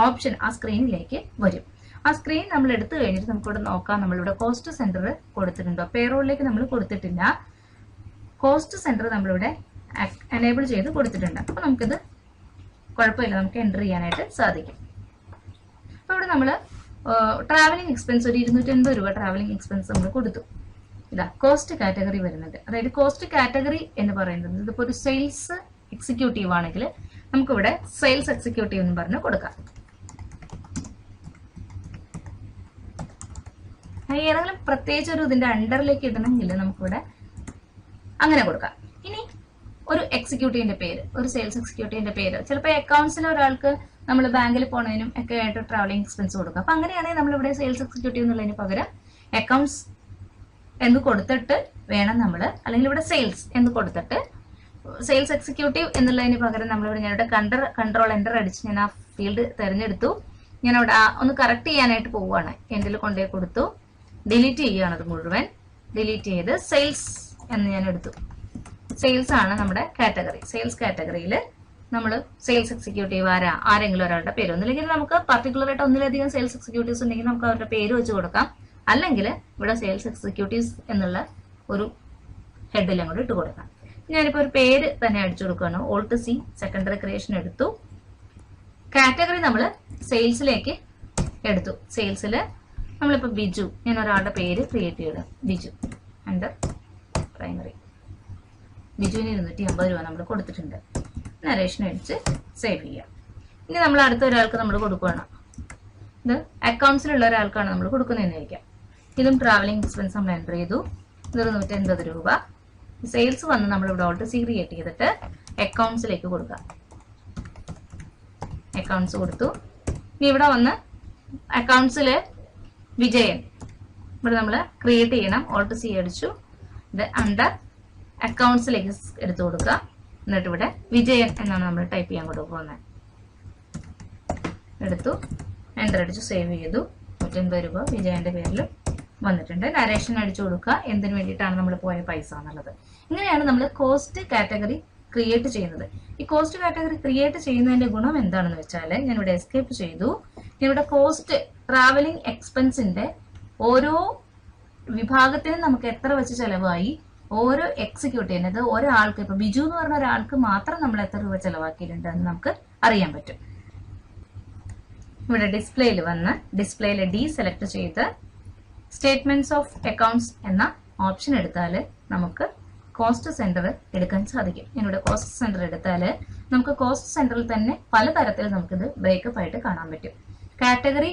ഓപ്ഷൻ ആ സ്ക്രീനിലേക്ക് വരും. ആ സ്ക്രീൻ നമ്മൾ എടുത്തു കഴിഞ്ഞിട്ട് നമുക്കിവിടെ നോക്കാം. നമ്മളിവിടെ കോസ്റ്റ് സെന്റർ കൊടുത്തിട്ടുണ്ടോ? പേറോളിലേക്ക് നമ്മൾ കൊടുത്തിട്ടില്ല. കോസ്റ്റ് സെന്റർ നമ്മളിവിടെ എനേബിൾ ചെയ്ത് കൊടുത്തിട്ടുണ്ട്. അപ്പോൾ നമുക്കിത് കുഴപ്പമില്ല, നമുക്ക് എൻ്റർ ചെയ്യാനായിട്ട് സാധിക്കും. അപ്പോൾ ഇവിടെ നമ്മൾ ട്രാവലിംഗ് എക്സ്പെൻസ് ഒരു 280 രൂപ ട്രാവലിംഗ് എക്സ്പെൻസ് നമ്മൾ കൊടുത്തു. ഇതാ കോസ്റ്റ് കാറ്റഗറി വരുന്നുണ്ട്. അതായത് കോസ്റ്റ് കാറ്റഗറി എന്ന് പറയുന്നത് ഇതിപ്പോൾ ഒരു സെയിൽസ് എക്സിക്യൂട്ടീവ് ആണെങ്കിൽ നമുക്കിവിടെ സെയിൽസ് എക്സിക്യൂട്ടീവ് എന്ന് പറഞ്ഞ് കൊടുക്കാം. ഏതെങ്കിലും പ്രത്യേകിച്ച് ഒരു ഇതിന്റെ അണ്ടറിലേക്ക് ഇടണമെങ്കിൽ നമുക്കിവിടെ അങ്ങനെ കൊടുക്കാം. ഇനി ഒരു എക്സിക്യൂട്ടീവിന്റെ പേര്, ഒരു സെയിൽസ് എക്സിക്യൂട്ടീവിന്റെ പേര്, ചിലപ്പോൾ അക്കൗണ്ട്സിൽ ഒരാൾക്ക് നമ്മൾ ബാങ്കിൽ പോണതിനും ഒക്കെ ആയിട്ട് ട്രാവലിംഗ് എക്സ്പെൻസ് കൊടുക്കാം. അപ്പൊ അങ്ങനെയാണെങ്കിൽ നമ്മളിവിടെ സെയിൽസ് എക്സിക്യൂട്ടീവ് എന്നുള്ളതിന് പകരം അക്കൗണ്ട്സ് എന്ന് കൊടുത്തിട്ട് വേണം നമ്മൾ, അല്ലെങ്കിൽ ഇവിടെ സെയിൽസ് എന്ന് കൊടുത്തിട്ട് സെയിൽസ് എക്സിക്യൂട്ടീവ് എന്നുള്ളതിന് പകരം നമ്മളിവിടെ ഞാനിവിടെ കൺട്രോൾ എൻ്റർ അടിച്ച് ഞാൻ ആ ഫീൽഡ് തിരഞ്ഞെടുത്തു. ഞാൻ അവിടെ ഒന്ന് കറക്റ്റ് ചെയ്യാനായിട്ട് പോവുകയാണ്. എൻ്റിൽ കൊണ്ടുപോയി കൊടുത്തു, ഡിലീറ്റ് ചെയ്യുകയാണ്. അത് മുഴുവൻ ഡിലീറ്റ് ചെയ്ത് സെയിൽസ് എന്ന് ഞാൻ എടുത്തു. സെയിൽസ് ആണ് നമ്മുടെ കാറ്റഗറി. സെയിൽസ് കാറ്റഗറിയിൽ നമ്മൾ സെയിൽസ് എക്സിക്യൂട്ടീവ് ആരെങ്കിലും ഒരാളുടെ പേര്, ഒന്നില്ലെങ്കിൽ നമുക്ക് പർട്ടിക്കുലർ ആയിട്ട് ഒന്നിലധികം സെയിൽസ് എക്സിക്യൂട്ടീവ്സ് ഉണ്ടെങ്കിൽ നമുക്ക് അവരുടെ പേര് വെച്ച് കൊടുക്കാം. അല്ലെങ്കിൽ ഇവിടെ സെയിൽസ് എക്സിക്യൂട്ടീവ്സ് എന്നുള്ള ഒരു ഹെഡിലും കൂടെ ഇട്ട് കൊടുക്കാം. ഞാനിപ്പോൾ ഒരു പേര് തന്നെ അടിച്ചു കൊടുക്കുകയാണ്. ഓൾട്ട് സി സെക്കൻഡറി ക്രിയേഷൻ എടുത്തു. കാറ്റഗറി നമ്മൾ സെയിൽസിലേക്ക് എടുത്തു. സെയിൽസിൽ നമ്മളിപ്പോൾ ബിജു, ഞാൻ ഒരാളുടെ പേര് ക്രിയേറ്റ് ചെയ്തിടും. Biju under primary. ബിജുവിന് 250 രൂപ നമ്മൾ കൊടുത്തിട്ടുണ്ട്. നരേഷൻ അടിച്ച് സേവ് ചെയ്യാം. ഇനി നമ്മൾ അടുത്ത ഒരാൾക്ക് നമ്മൾ കൊടുക്കുകയാണ്. ഇത് അക്കൗണ്ട്സിലുള്ള ഒരാൾക്കാണ് നമ്മൾ കൊടുക്കുന്നതെന്ന് ചോദിക്കാം. ഇതും ട്രാവലിംഗ് എക്സ്പെൻസ് നമ്മൾ എൻ്റർ ചെയ്തു. ഇതൊരു 180 രൂപ. സെയിൽസ് വന്ന് നമ്മളിവിടെ ഓൾട്ട് സി ക്രിയേറ്റ് ചെയ്തിട്ട് അക്കൗണ്ട്സിലേക്ക് കൊടുക്കാം. അക്കൗണ്ട്സ് കൊടുത്തു. ഇനി ഇവിടെ വന്ന് അക്കൗണ്ട്സിൽ വിജയൻ ഇവിടെ നമ്മൾ ക്രിയേറ്റ് ചെയ്യണം. ഓൾട്ട് സി അടിച്ചു. ഇത് അണ്ടർ അക്കൗണ്ട്സിലേക്ക് എടുത്തു കൊടുക്കുക. എന്നിട്ട് ഇവിടെ വിജയൻ എന്നാണ് നമ്മൾ ടൈപ്പ് ചെയ്യാൻ കൊടുക്കുന്നത്. എടുത്തു, എൻ്റർ അടിച്ചു, സേവ് ചെയ്തു. 180 രൂപ വിജയന്റെ പേരിൽ വന്നിട്ടുണ്ട്. നരേഷൻ അടിച്ചു കൊടുക്കുക, എന്തിനു വേണ്ടിയിട്ടാണ് നമ്മൾ പോയ പൈസ എന്നുള്ളത്. ഇങ്ങനെയാണ് നമ്മൾ കോസ്റ്റ് കാറ്റഗറി ക്രിയേറ്റ് ചെയ്യുന്നത്. ഈ കോസ്റ്റ് കാറ്റഗറി ക്രിയേറ്റ് ചെയ്യുന്നതിന്റെ ഗുണം എന്താണെന്ന് വെച്ചാൽ, ഞാനിവിടെ എസ്കേപ്പ് ചെയ്തു. ഞാനിവിടെ കോസ്റ്റ് ട്രാവലിംഗ് എക്സ്പെൻസിന്റെ ഓരോ വിഭാഗത്തിനും നമുക്ക് എത്ര വെച്ച് ചെലവായി, ഓരോ എക്സിക്യൂട്ടീവിന്, അത് ഒരാൾക്ക്, ഇപ്പൊ ബിജു എന്ന് പറഞ്ഞ ഒരാൾക്ക് മാത്രം നമ്മൾ എത്ര രൂപ ചെലവാക്കിയിട്ടുണ്ട് എന്ന് നമുക്ക് അറിയാൻ പറ്റും. ഇവിടെ ഡിസ്പ്ലേയിൽ വന്ന് ഡിസ്പ്ലേയിൽ ഡി സെലക്ട് ചെയ്ത് സ്റ്റേറ്റ്മെന്റ്സ് ഓഫ് അക്കൗണ്ട്സ് എന്ന ഓപ്ഷൻ എടുത്താൽ നമുക്ക് കോസ്റ്റ് സെന്റർ എടുക്കാൻ സാധിക്കും. ഞാനിവിടെ കോസ്റ്റ് സെന്റർ എടുത്താൽ നമുക്ക് കോസ്റ്റ് സെന്ററിൽ തന്നെ പലതരത്തിൽ നമുക്കിത് ബ്രേക്കപ്പ് ആയിട്ട് കാണാൻ പറ്റും. കാറ്റഗറി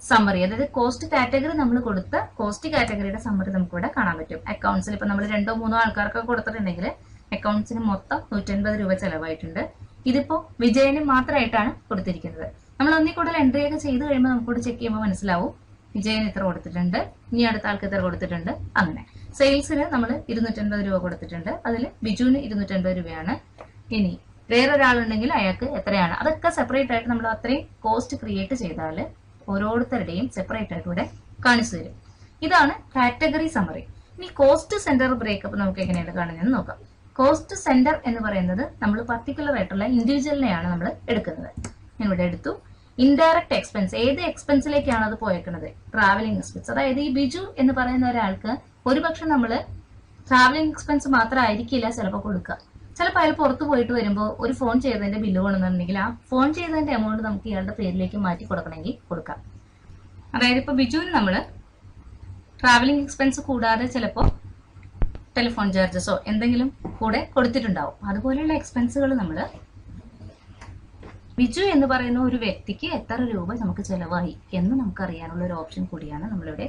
സമ്മറി, അതായത് കോസ്റ്റ് കാറ്റഗറി നമ്മൾ കൊടുത്ത കോസ്റ്റ് കാറ്റഗറിയുടെ സമ്മറി നമുക്ക് ഇവിടെ കാണാൻ പറ്റും. അക്കൗണ്ട്സിൽ ഇപ്പൊ നമ്മൾ 2-3 ആൾക്കാർക്കൊക്കെ കൊടുത്തിട്ടുണ്ടെങ്കിൽ അക്കൗണ്ട്സിന് മൊത്തം 150 രൂപ ചെലവായിട്ടുണ്ട്. ഇതിപ്പോ വിജയന് മാത്രമായിട്ടാണ് കൊടുത്തിരിക്കുന്നത്. നമ്മൾ ഒന്നിൽ കൂടുതൽ എൻട്രി ഒക്കെ ചെയ്ത് കഴിയുമ്പോൾ നമുക്കിവിടെ ചെക്ക് ചെയ്യുമ്പോൾ മനസ്സിലാവും വിജയന് ഇത്ര കൊടുത്തിട്ടുണ്ട്, ഇനി അടുത്ത ആൾക്ക് ഇത്ര കൊടുത്തിട്ടുണ്ട്. അങ്ങനെ സെയിൽസിന് നമ്മൾ 250 രൂപ കൊടുത്തിട്ടുണ്ട്, അതിൽ ബിജുവിന് 250 രൂപയാണ്. ഇനി വേറൊരാളുണ്ടെങ്കിൽ അയാൾക്ക് എത്രയാണ്, അതൊക്കെ സെപ്പറേറ്റ് ആയിട്ട് നമ്മൾ അത്രയും കോസ്റ്റ് ക്രിയേറ്റ് ചെയ്താൽ ഓരോരുത്തരുടെയും സെപ്പറേറ്റ് ആയിട്ട് ഇവിടെ കാണിച്ചു തരും. ഇതാണ് കാറ്റഗറി സമ്മറി. ഇനി കോസ്റ്റ് സെന്റർ ബ്രേക്കപ്പ് നമുക്ക് എങ്ങനെയാണ് കാണുന്നതെന്ന് നോക്കാം. കോസ്റ്റ് സെന്റർ എന്ന് പറയുന്നത് നമ്മൾ പർട്ടിക്കുലർ ആയിട്ടുള്ള ഇൻഡിവിജ്വലിനെയാണ് നമ്മൾ എടുക്കുന്നത്. ഞാൻ ഇവിടെ എടുത്തു. ഇൻഡയറക്ട് എക്സ്പെൻസ്, ഏത് എക്സ്പെൻസിലേക്കാണ് അത് പോയേക്കുന്നത്? Travelling expense. അതായത് ഈ ബിജു എന്ന് പറയുന്ന ഒരാൾക്ക് ഒരുപക്ഷെ നമ്മൾ ട്രാവലിംഗ് എക്സ്പെൻസ് മാത്രമായിരിക്കില്ല ചിലപ്പോൾ കൊടുക്കുക. ചിലപ്പോൾ അയാൾ പുറത്ത് പോയിട്ട് വരുമ്പോൾ ഒരു ഫോൺ ചെയ്തതിന്റെ ബില്ല് കൊണ്ടുവന്നിട്ടുണ്ടെങ്കിൽ ആ ഫോൺ ചെയ്തതിന്റെ എമൗണ്ട് നമുക്ക് ഇയാളുടെ പേരിലേക്ക് മാറ്റി കൊടുക്കണമെങ്കിൽ കൊടുക്കാം. അതായത് ഇപ്പൊ ബിജുവിന് നമ്മൾ ട്രാവലിംഗ് എക്സ്പെൻസ് കൂടാതെ ചിലപ്പോൾ ടെലിഫോൺ ചാർജസോ എന്തെങ്കിലും കൂടെ കൊടുത്തിട്ടുണ്ടാവും. അതുപോലെയുള്ള എക്സ്പെൻസുകൾ നമ്മൾ ബിജു എന്ന് പറയുന്ന ഒരു വ്യക്തിക്ക് എത്ര രൂപ നമുക്ക് ചെലവായി എന്ന് നമുക്ക് അറിയാനുള്ള ഒരു ഓപ്ഷൻ കൂടിയാണ് നമ്മളിവിടെ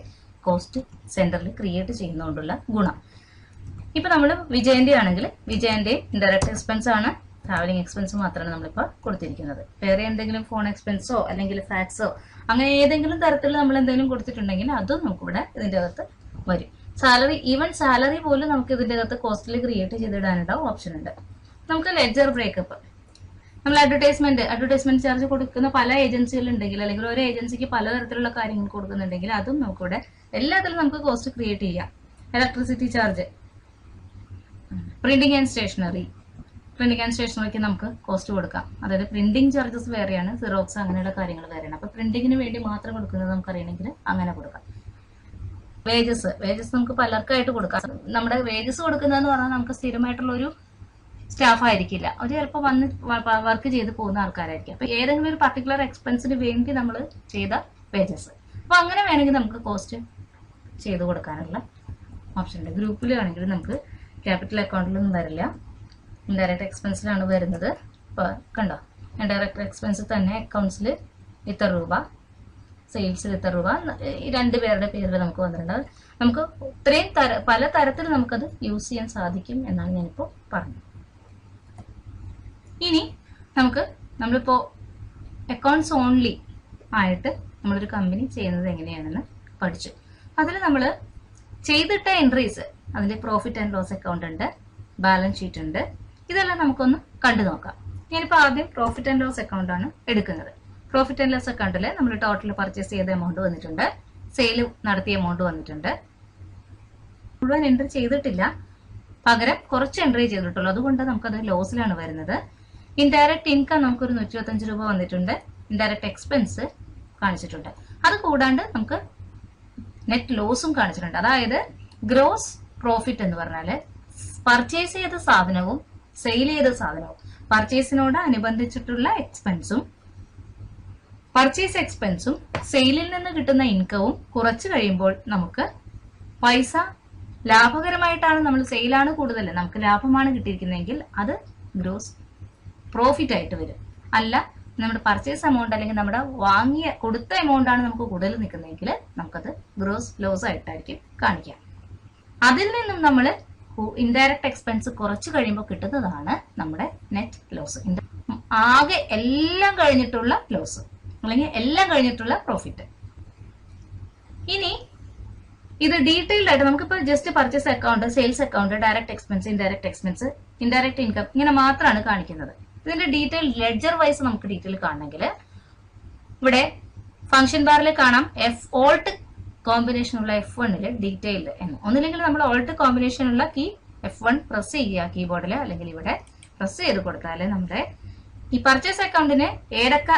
കോസ്റ്റ് സെന്ററിൽ ക്രിയേറ്റ് ചെയ്യുന്നതുകൊണ്ടുള്ള ഗുണം. ഇപ്പൊ നമ്മൾ വിജയന്റെ ആണെങ്കിൽ വിജയന്റെ ഇൻഡയറക്ട് എക്സ്പെൻസ് ആണ്, ട്രാവലിംഗ് എക്സ്പെൻസ് മാത്രമാണ് നമ്മളിപ്പോൾ കൊടുത്തിരിക്കുന്നത്. വേറെ എന്തെങ്കിലും ഫോൺ എക്സ്പെൻസോ അല്ലെങ്കിൽ ഫാക്സോ അങ്ങനെ ഏതെങ്കിലും തരത്തിൽ നമ്മൾ എന്തെങ്കിലും കൊടുത്തിട്ടുണ്ടെങ്കിൽ അതും നമുക്കിവിടെ ഇതിന്റെ അകത്ത് വരും. സാലറി, ഈവൻ സാലറി പോലും നമുക്ക് ഇതിന്റെ അകത്ത് കോസ്റ്റിൽ ക്രിയേറ്റ് ചെയ്തിടാനുള്ള ഓപ്ഷൻ ഉണ്ട്. നമുക്ക് ലെഡ്ജർ ബ്രേക്കപ്പ്, നമ്മൾ അഡ്വർടൈസ്മെന്റ് ചാർജ് കൊടുക്കുന്ന പല ഏജൻസികളുണ്ടെങ്കിൽ അല്ലെങ്കിൽ ഒരു ഏജൻസിക്ക് പലതരത്തിലുള്ള കാര്യങ്ങൾ കൊടുക്കുന്നുണ്ടെങ്കിൽ അതും നമുക്കിവിടെ എല്ലാത്തിലും നമുക്ക് കോസ്റ്റ് ക്രിയേറ്റ് ചെയ്യാം. ഇലക്ട്രിസിറ്റി ചാർജ്, പ്രിന്റിംഗ് ആൻഡ് സ്റ്റേഷനറിക്ക് നമുക്ക് കോസ്റ്റ് കൊടുക്കാം. അതായത് പ്രിന്റിംഗ് ചാർജസ് വേറെയാണ്, സിറോക്സ് അങ്ങനെയുള്ള കാര്യങ്ങൾ വേറെയാണ്. അപ്പൊ പ്രിന്റിങ്ങിന് വേണ്ടി മാത്രം കൊടുക്കുന്നത് നമുക്കറിയണമെങ്കിൽ അങ്ങനെ കൊടുക്കാം. വേജസ് നമുക്ക് പലർക്കായിട്ട് കൊടുക്കാം. നമ്മുടെ വേജസ് കൊടുക്കുന്നതെന്ന് പറഞ്ഞാൽ നമുക്ക് സ്ഥിരമായിട്ടുള്ള ഒരു സ്റ്റാഫ് ആയിരിക്കില്ല, അവർ ചിലപ്പോൾ വന്ന് വർക്ക് ചെയ്ത് പോകുന്ന ആൾക്കാരായിരിക്കും. അപ്പൊ ഏതെങ്കിലും ഒരു പർട്ടിക്കുലർ എക്സ്പെൻസിന് വേണ്ടി നമ്മൾ ചെയ്ത വേജസ്, അപ്പൊ അങ്ങനെ വേണമെങ്കിൽ നമുക്ക് കോസ്റ്റ് ചെയ്ത് കൊടുക്കാനുള്ള ഓപ്ഷൻ ഉണ്ട്. ഗ്രൂപ്പിൽ ആണെങ്കിൽ നമുക്ക് ക്യാപിറ്റൽ അക്കൗണ്ടിലൊന്നും വരില്ല, ഇൻഡയറക്ട് എക്സ്പെൻസിലാണ് വരുന്നത്. ഇപ്പൊ കണ്ടോ, ഇൻഡയറക്ട് എക്സ്പെൻസ് തന്നെ അക്കൗണ്ട്സിൽ ഇത്ര രൂപ, സെയിൽസിൽ ഇത്ര രൂപ, ഈ 2 പേരുടെ പേരിൽ നമുക്ക് വന്നിട്ടുണ്ട്. നമുക്ക് ഇത്രയും പല തരത്തിൽ നമുക്കത് യൂസ് ചെയ്യാൻ സാധിക്കും എന്നാണ് ഞാനിപ്പോൾ പറഞ്ഞത്. ഇനി നമ്മളിപ്പോ അക്കൗണ്ട്സ് ഓൺലി ആയിട്ട് നമ്മളൊരു കമ്പനി ചെയ്യുന്നത് എങ്ങനെയാണെന്ന് പഠിച്ചു. അതിൽ നമ്മൾ ചെയ്തിട്ട എൻട്രീസ്, അതിന്റെ പ്രോഫിറ്റ് ആൻഡ് ലോസ് അക്കൗണ്ട് ഉണ്ട്, ബാലൻസ് ഷീറ്റ് ഉണ്ട്, ഇതെല്ലാം നമുക്കൊന്ന് കണ്ടു നോക്കാം. ഞാനിപ്പോൾ ആദ്യം പ്രോഫിറ്റ് ആൻഡ് ലോസ് അക്കൗണ്ട് ആണ് എടുക്കുന്നത്. പ്രോഫിറ്റ് ആൻഡ് ലോസ് അക്കൗണ്ടിൽ നമ്മൾ ടോട്ടൽ പർച്ചേസ് ചെയ്ത എമൗണ്ട് വന്നിട്ടുണ്ട്, സെയിൽ നടത്തിയ എമൗണ്ട് വന്നിട്ടുണ്ട്. മുഴുവൻ എൻട്രി ചെയ്തിട്ടില്ല, പകരം കുറച്ച് എൻട്രി ചെയ്തിട്ടുള്ളൂ, അതുകൊണ്ട് നമുക്കത് ലോസിലാണ് വരുന്നത്. ഇൻഡയറക്ട് ഇൻകം നമുക്കൊരു 125 രൂപ വന്നിട്ടുണ്ട്, ഇൻഡയറക്ട് എക്സ്പെൻസ് കാണിച്ചിട്ടുണ്ട്. അത് കൂടാണ്ട് നമുക്ക് നെറ്റ് ലോസും കാണിച്ചിട്ടുണ്ട്. അതായത് ഗ്രോസ് പ്രോഫിറ്റ് എന്ന് പറഞ്ഞാൽ പർച്ചേസ് ചെയ്ത സാധനവും സെയിൽ ചെയ്ത സാധനവും, പർച്ചേസിനോട് അനുബന്ധിച്ചിട്ടുള്ള എക്സ്പെൻസും പർച്ചേസ് എക്സ്പെൻസും സെയിലിൽ നിന്ന് കിട്ടുന്ന ഇൻകവും കുറച്ച് കഴിയുമ്പോൾ നമുക്ക് പൈസ ലാഭകരമായിട്ടാണ്, നമ്മൾ സെയിലാണ് കൂടുതൽ, നമുക്ക് ലാഭമാണ് കിട്ടിയിരിക്കുന്നതെങ്കിൽ അത് ഗ്രോസ് പ്രോഫിറ്റ് ആയിട്ട് വരും. അല്ല നമ്മുടെ പർച്ചേസ് എമൗണ്ട് അല്ലെങ്കിൽ നമ്മുടെ കൊടുത്ത എമൗണ്ട് ആണ് നമുക്ക് കൂടുതൽ നിൽക്കുന്നതെങ്കിൽ നമുക്കത് ഗ്രോസ് ലോസ് ആയിട്ടായിരിക്കും കാണിക്കാം. അതിൽ നിന്നും നമ്മൾ ഇൻഡയറക്ട് എക്സ്പെൻസ് കുറച്ച് കഴിയുമ്പോൾ കിട്ടുന്നതാണ് നമ്മുടെ നെറ്റ് ലോസ്. ആകെ എല്ലാം കഴിഞ്ഞിട്ടുള്ള ലോസ് അല്ലെങ്കിൽ എല്ലാം കഴിഞ്ഞിട്ടുള്ള പ്രോഫിറ്റ്. ഇനി ഇത് ഡീറ്റെയിൽഡ് ആയിട്ട് നമുക്കിപ്പോൾ just purchase account, sales account, direct expense, indirect income ഇങ്ങനെ മാത്രമാണ് കാണിക്കുന്നത്. ഇതിന്റെ ഡീറ്റെയിൽ ലെഡ്ജർ വൈസ് നമുക്ക് ഡീറ്റെയിൽ കാണണമെങ്കിൽ ഇവിടെ ഫംഗ്ഷൻ ബാറിൽ കാണാം ഓൾട്ട് കോമ്പിനേഷനുള്ള F1 ഡീറ്റെയിൽഡ് എന്ന്. ഒന്നില്ലെങ്കിൽ നമ്മൾ ഓൾട്ട് കോമ്പിനേഷനുള്ള കീ F1 പ്രസ് ചെയ്യുക കീബോർഡിൽ, അല്ലെങ്കിൽ ഇവിടെ പ്രസ് ചെയ്ത് കൊടുത്താൽ നമ്മുടെ ഈ പർച്ചേസ് അക്കൗണ്ടിന് ഏതൊക്കെ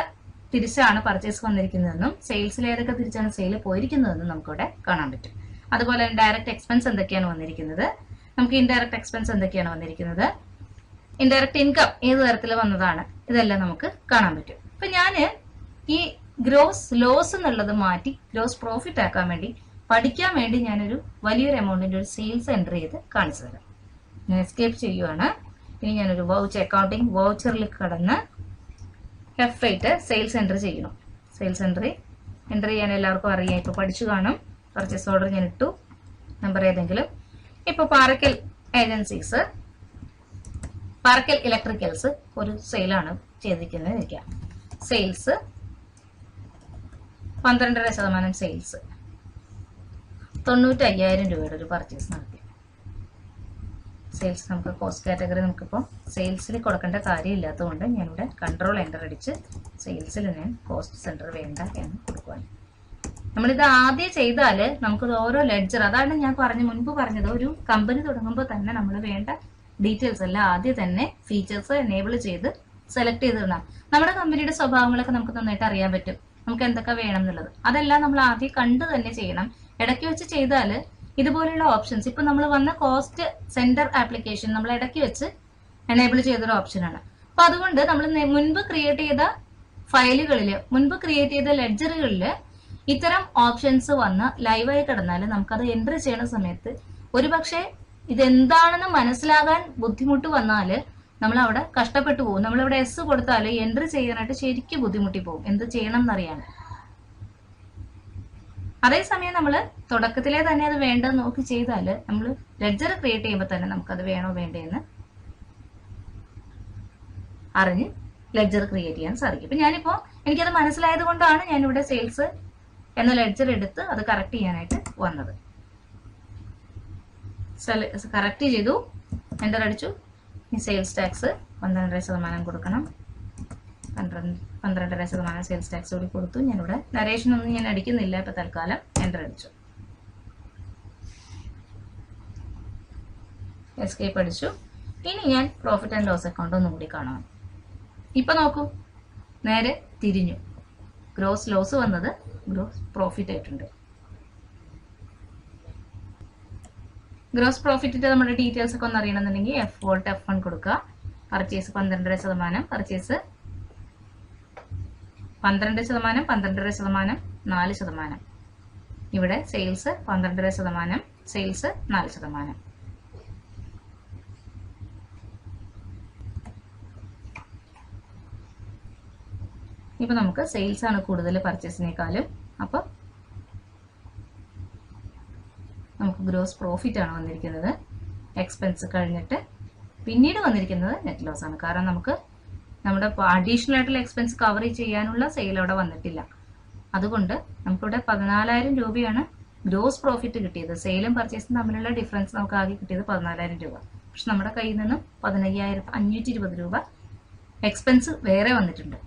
തിരിച്ചാണ് പർച്ചേസ് വന്നിരിക്കുന്നതെന്നും സെയിൽസിൽ ഏതൊക്കെ തിരിച്ചാണ് സെയിൽ പോയിരിക്കുന്നതെന്നും നമുക്കിവിടെ കാണാൻ പറ്റും. അതുപോലെ ഡയറക്റ്റ് എക്സ്പെൻസ് എന്തൊക്കെയാണ് വന്നിരിക്കുന്നത്, നമുക്ക് ഇൻഡയറക്റ്റ് എക്സ്പെൻസ് എന്തൊക്കെയാണ് വന്നിരിക്കുന്നത്, ഇൻഡയറക്റ്റ് ഇൻകം ഏത് തരത്തിൽ വന്നതാണ്, ഇതെല്ലാം നമുക്ക് കാണാൻ പറ്റും. അപ്പൊ ഞാന് ഈ ഗ്രോസ് ലോസ് എന്നുള്ളത് മാറ്റി ഗ്രോസ് പ്രോഫിറ്റ് ആക്കാൻ വേണ്ടി പഠിക്കാൻ വേണ്ടി ഞാനൊരു വലിയൊരു എമൗണ്ടിന്റെ ഒരു സെയിൽസ് എൻട്രി ചെയ്ത് കാണിച്ചു തരാം. ഞാൻ എസ്കേപ്പ് ചെയ്യുവാണ്. ഇനി ഞാനൊരു അക്കൗണ്ടിങ് വൗച്ചറിൽ കടന്ന് F8 സെയിൽസ് എൻട്രി ചെയ്യണം. സെയിൽസ് എൻട്രി ചെയ്യാൻ എല്ലാവർക്കും അറിയാം, ഇപ്പൊ പഠിച്ചു കാണും. പർച്ചേസ് ഓർഡർ ഞാൻ ഇട്ടു, നമ്പർ ഏതെങ്കിലും. ഇപ്പൊ പാറക്കൽ ഏജൻസീസ്, പാറക്കൽ ഇലക്ട്രിക്കൽസ് ഒരു സെയിലാണ് ചെയ്തിരിക്കുന്നത് ഇരിക്കാം. സെയിൽസ് 12.5% സെയിൽസ്, 95,000 രൂപയുടെ ഒരു പർച്ചേസ് നടത്തി. സെയിൽസ് നമുക്ക് കോസ്റ്റ് കാറ്റഗറി നമുക്കിപ്പോൾ സെയിൽസിൽ കൊടുക്കേണ്ട കാര്യമില്ലാത്തതുകൊണ്ട് ഞാനിവിടെ കൺട്രോൾ എൻ്റർ അടിച്ച് സെയിൽസിൽ ഞാൻ കോസ്റ്റ് സെന്റർ വേണ്ട എന്ന് കൊടുക്കുവാണ്. നമ്മളിത് ആദ്യം ചെയ്താൽ നമുക്കത് ഓരോ ലെഡ്ജർ, അതാണ് ഞാൻ മുൻപ് പറഞ്ഞത്, ഒരു കമ്പനി തുടങ്ങുമ്പോൾ തന്നെ നമ്മൾ വേണ്ട ഡീറ്റെയിൽസ് എല്ലാം ആദ്യം തന്നെ ഫീച്ചേഴ്സ് എനേബിൾ ചെയ്ത് സെലക്ട് ചെയ്തിടണം. നമ്മുടെ കമ്പനിയുടെ സ്വഭാവങ്ങളൊക്കെ നമുക്ക് നന്നായിട്ട് അറിയാൻ പറ്റും, നമുക്ക് എന്തൊക്കെ വേണം എന്നുള്ളത്. അതെല്ലാം നമ്മൾ ആദ്യം കണ്ടു തന്നെ ചെയ്യണം. ഇടയ്ക്ക് വെച്ച് ചെയ്താൽ ഇതുപോലെയുള്ള ഓപ്ഷൻസ്, ഇപ്പൊ നമ്മൾ വന്ന കോസ്റ്റ് സെന്റർ ആപ്ലിക്കേഷൻ നമ്മൾ ഇടയ്ക്ക് വെച്ച് എനേബിൾ ചെയ്തൊരു ഓപ്ഷനാണ്. അപ്പൊ അതുകൊണ്ട് നമ്മൾ മുൻപ് ക്രിയേറ്റ് ചെയ്ത ഫയലുകളിൽ, മുൻപ് ക്രിയേറ്റ് ചെയ്ത ലെഡ്ജറുകളിൽ ഇത്തരം ഓപ്ഷൻസ് വന്ന് ലൈവായി കിടന്നാൽ നമുക്കത് എൻട്രി ചെയ്യുന്ന സമയത്ത് ഒരുപക്ഷെ ഇതെന്താണെന്ന് മനസ്സിലാകാൻ ബുദ്ധിമുട്ട് വന്നാൽ നമ്മൾ അവിടെ കഷ്ടപ്പെട്ടു പോകും. നമ്മളിവിടെ എസ് കൊടുത്താൽ എൻട്രി ചെയ്യാനായിട്ട് ശരിക്കും ബുദ്ധിമുട്ടി പോകും, എന്ത് ചെയ്യണം എന്നറിയാൻ. അതേസമയം നമ്മൾ തുടക്കത്തിലെ തന്നെ അത് വേണ്ടെന്ന് നോക്കി ചെയ്താൽ നമ്മൾ ലെഡ്ജർ ക്രിയേറ്റ് ചെയ്യുമ്പോൾ തന്നെ നമുക്കത് വേണോ വേണ്ടേന്ന് അറിഞ്ഞ് ലെഡ്ജർ ക്രിയേറ്റ് ചെയ്യാൻ സാധിക്കും. ഇപ്പൊ ഞാനിപ്പോ എനിക്കത് മനസ്സിലായത് കൊണ്ടാണ് ഞാനിവിടെ സെയിൽസ് എന്ന ലെഡ്ജർ എടുത്ത് അത് കറക്റ്റ് ചെയ്യാനായിട്ട് വന്നത്. കറക്റ്റ് ചെയ്തു, എൻ്റർ അടിച്ചു. ഈ സെയിൽസ് ടാക്സ് 12% കൊടുക്കണം. 12.5% സെയിൽസ് ടാക്സ് കൂടി കൊടുത്തു. ഞാനിവിടെ നരേഷൻ ഒന്നും ഞാൻ അടിക്കുന്നില്ല, ഇപ്പൊ തൽക്കാലം എൻ്റർ അടിച്ചു. എസ്കേപ്പ് അടിച്ചു. ഇനി ഞാൻ പ്രോഫിറ്റ് ആൻഡ് ലോസ് അക്കൗണ്ട് ഒന്നും കൂടി കാണാം. ഇപ്പൊ നോക്കൂ, നേരെ തിരിഞ്ഞു. ഗ്രോസ് ലോസ് വന്നത് ഗ്രോസ് പ്രോഫിറ്റ് ആയിട്ടുണ്ട്. ഗ്രോസ് പ്രോഫിറ്റിന്റെ നമ്മുടെ ഡീറ്റെയിൽസ് ഒക്കെ ഒന്ന് അറിയണമെന്നുണ്ടെങ്കിൽ F1 കൊടുക്കുക. Purchase 12.5%, purchase 12%, 12.5%, 4%. ഇവിടെ സെയിൽസ് 12.5%, സെയിൽസ് 4%. ഇപ്പൊ നമുക്ക് സെയിൽസ് ആണ് കൂടുതൽ പർച്ചേസിനേക്കാളും. അപ്പൊ നമുക്ക് ഗ്രോസ് പ്രോഫിറ്റ് ആണ് വന്നിരിക്കുന്നത്. എക്സ്പെൻസ് കഴിഞ്ഞിട്ട് പിന്നീട് വന്നിരിക്കുന്നത് നെറ്റ് ലോസ് ആണ്. കാരണം നമുക്ക് നമ്മുടെ അഡീഷണൽ ആയിട്ടുള്ള എക്സ്പെൻസ് കവർ ചെയ്യാനുള്ള സെയിൽ അവിടെ വന്നിട്ടില്ല. അതുകൊണ്ട് നമുക്കിവിടെ 14,000 രൂപയാണ് ഗ്രോസ് പ്രോഫിറ്റ് കിട്ടിയത്. സെയിലും പർച്ചേസും തമ്മിലുള്ള ഡിഫറൻസ് നമുക്ക് ആകെ കിട്ടിയത് 14,000 രൂപ. പക്ഷെ നമ്മുടെ കയ്യിൽ നിന്നും 15,520 രൂപ എക്സ്പെൻസ് വേറെ വന്നിട്ടുണ്ട്.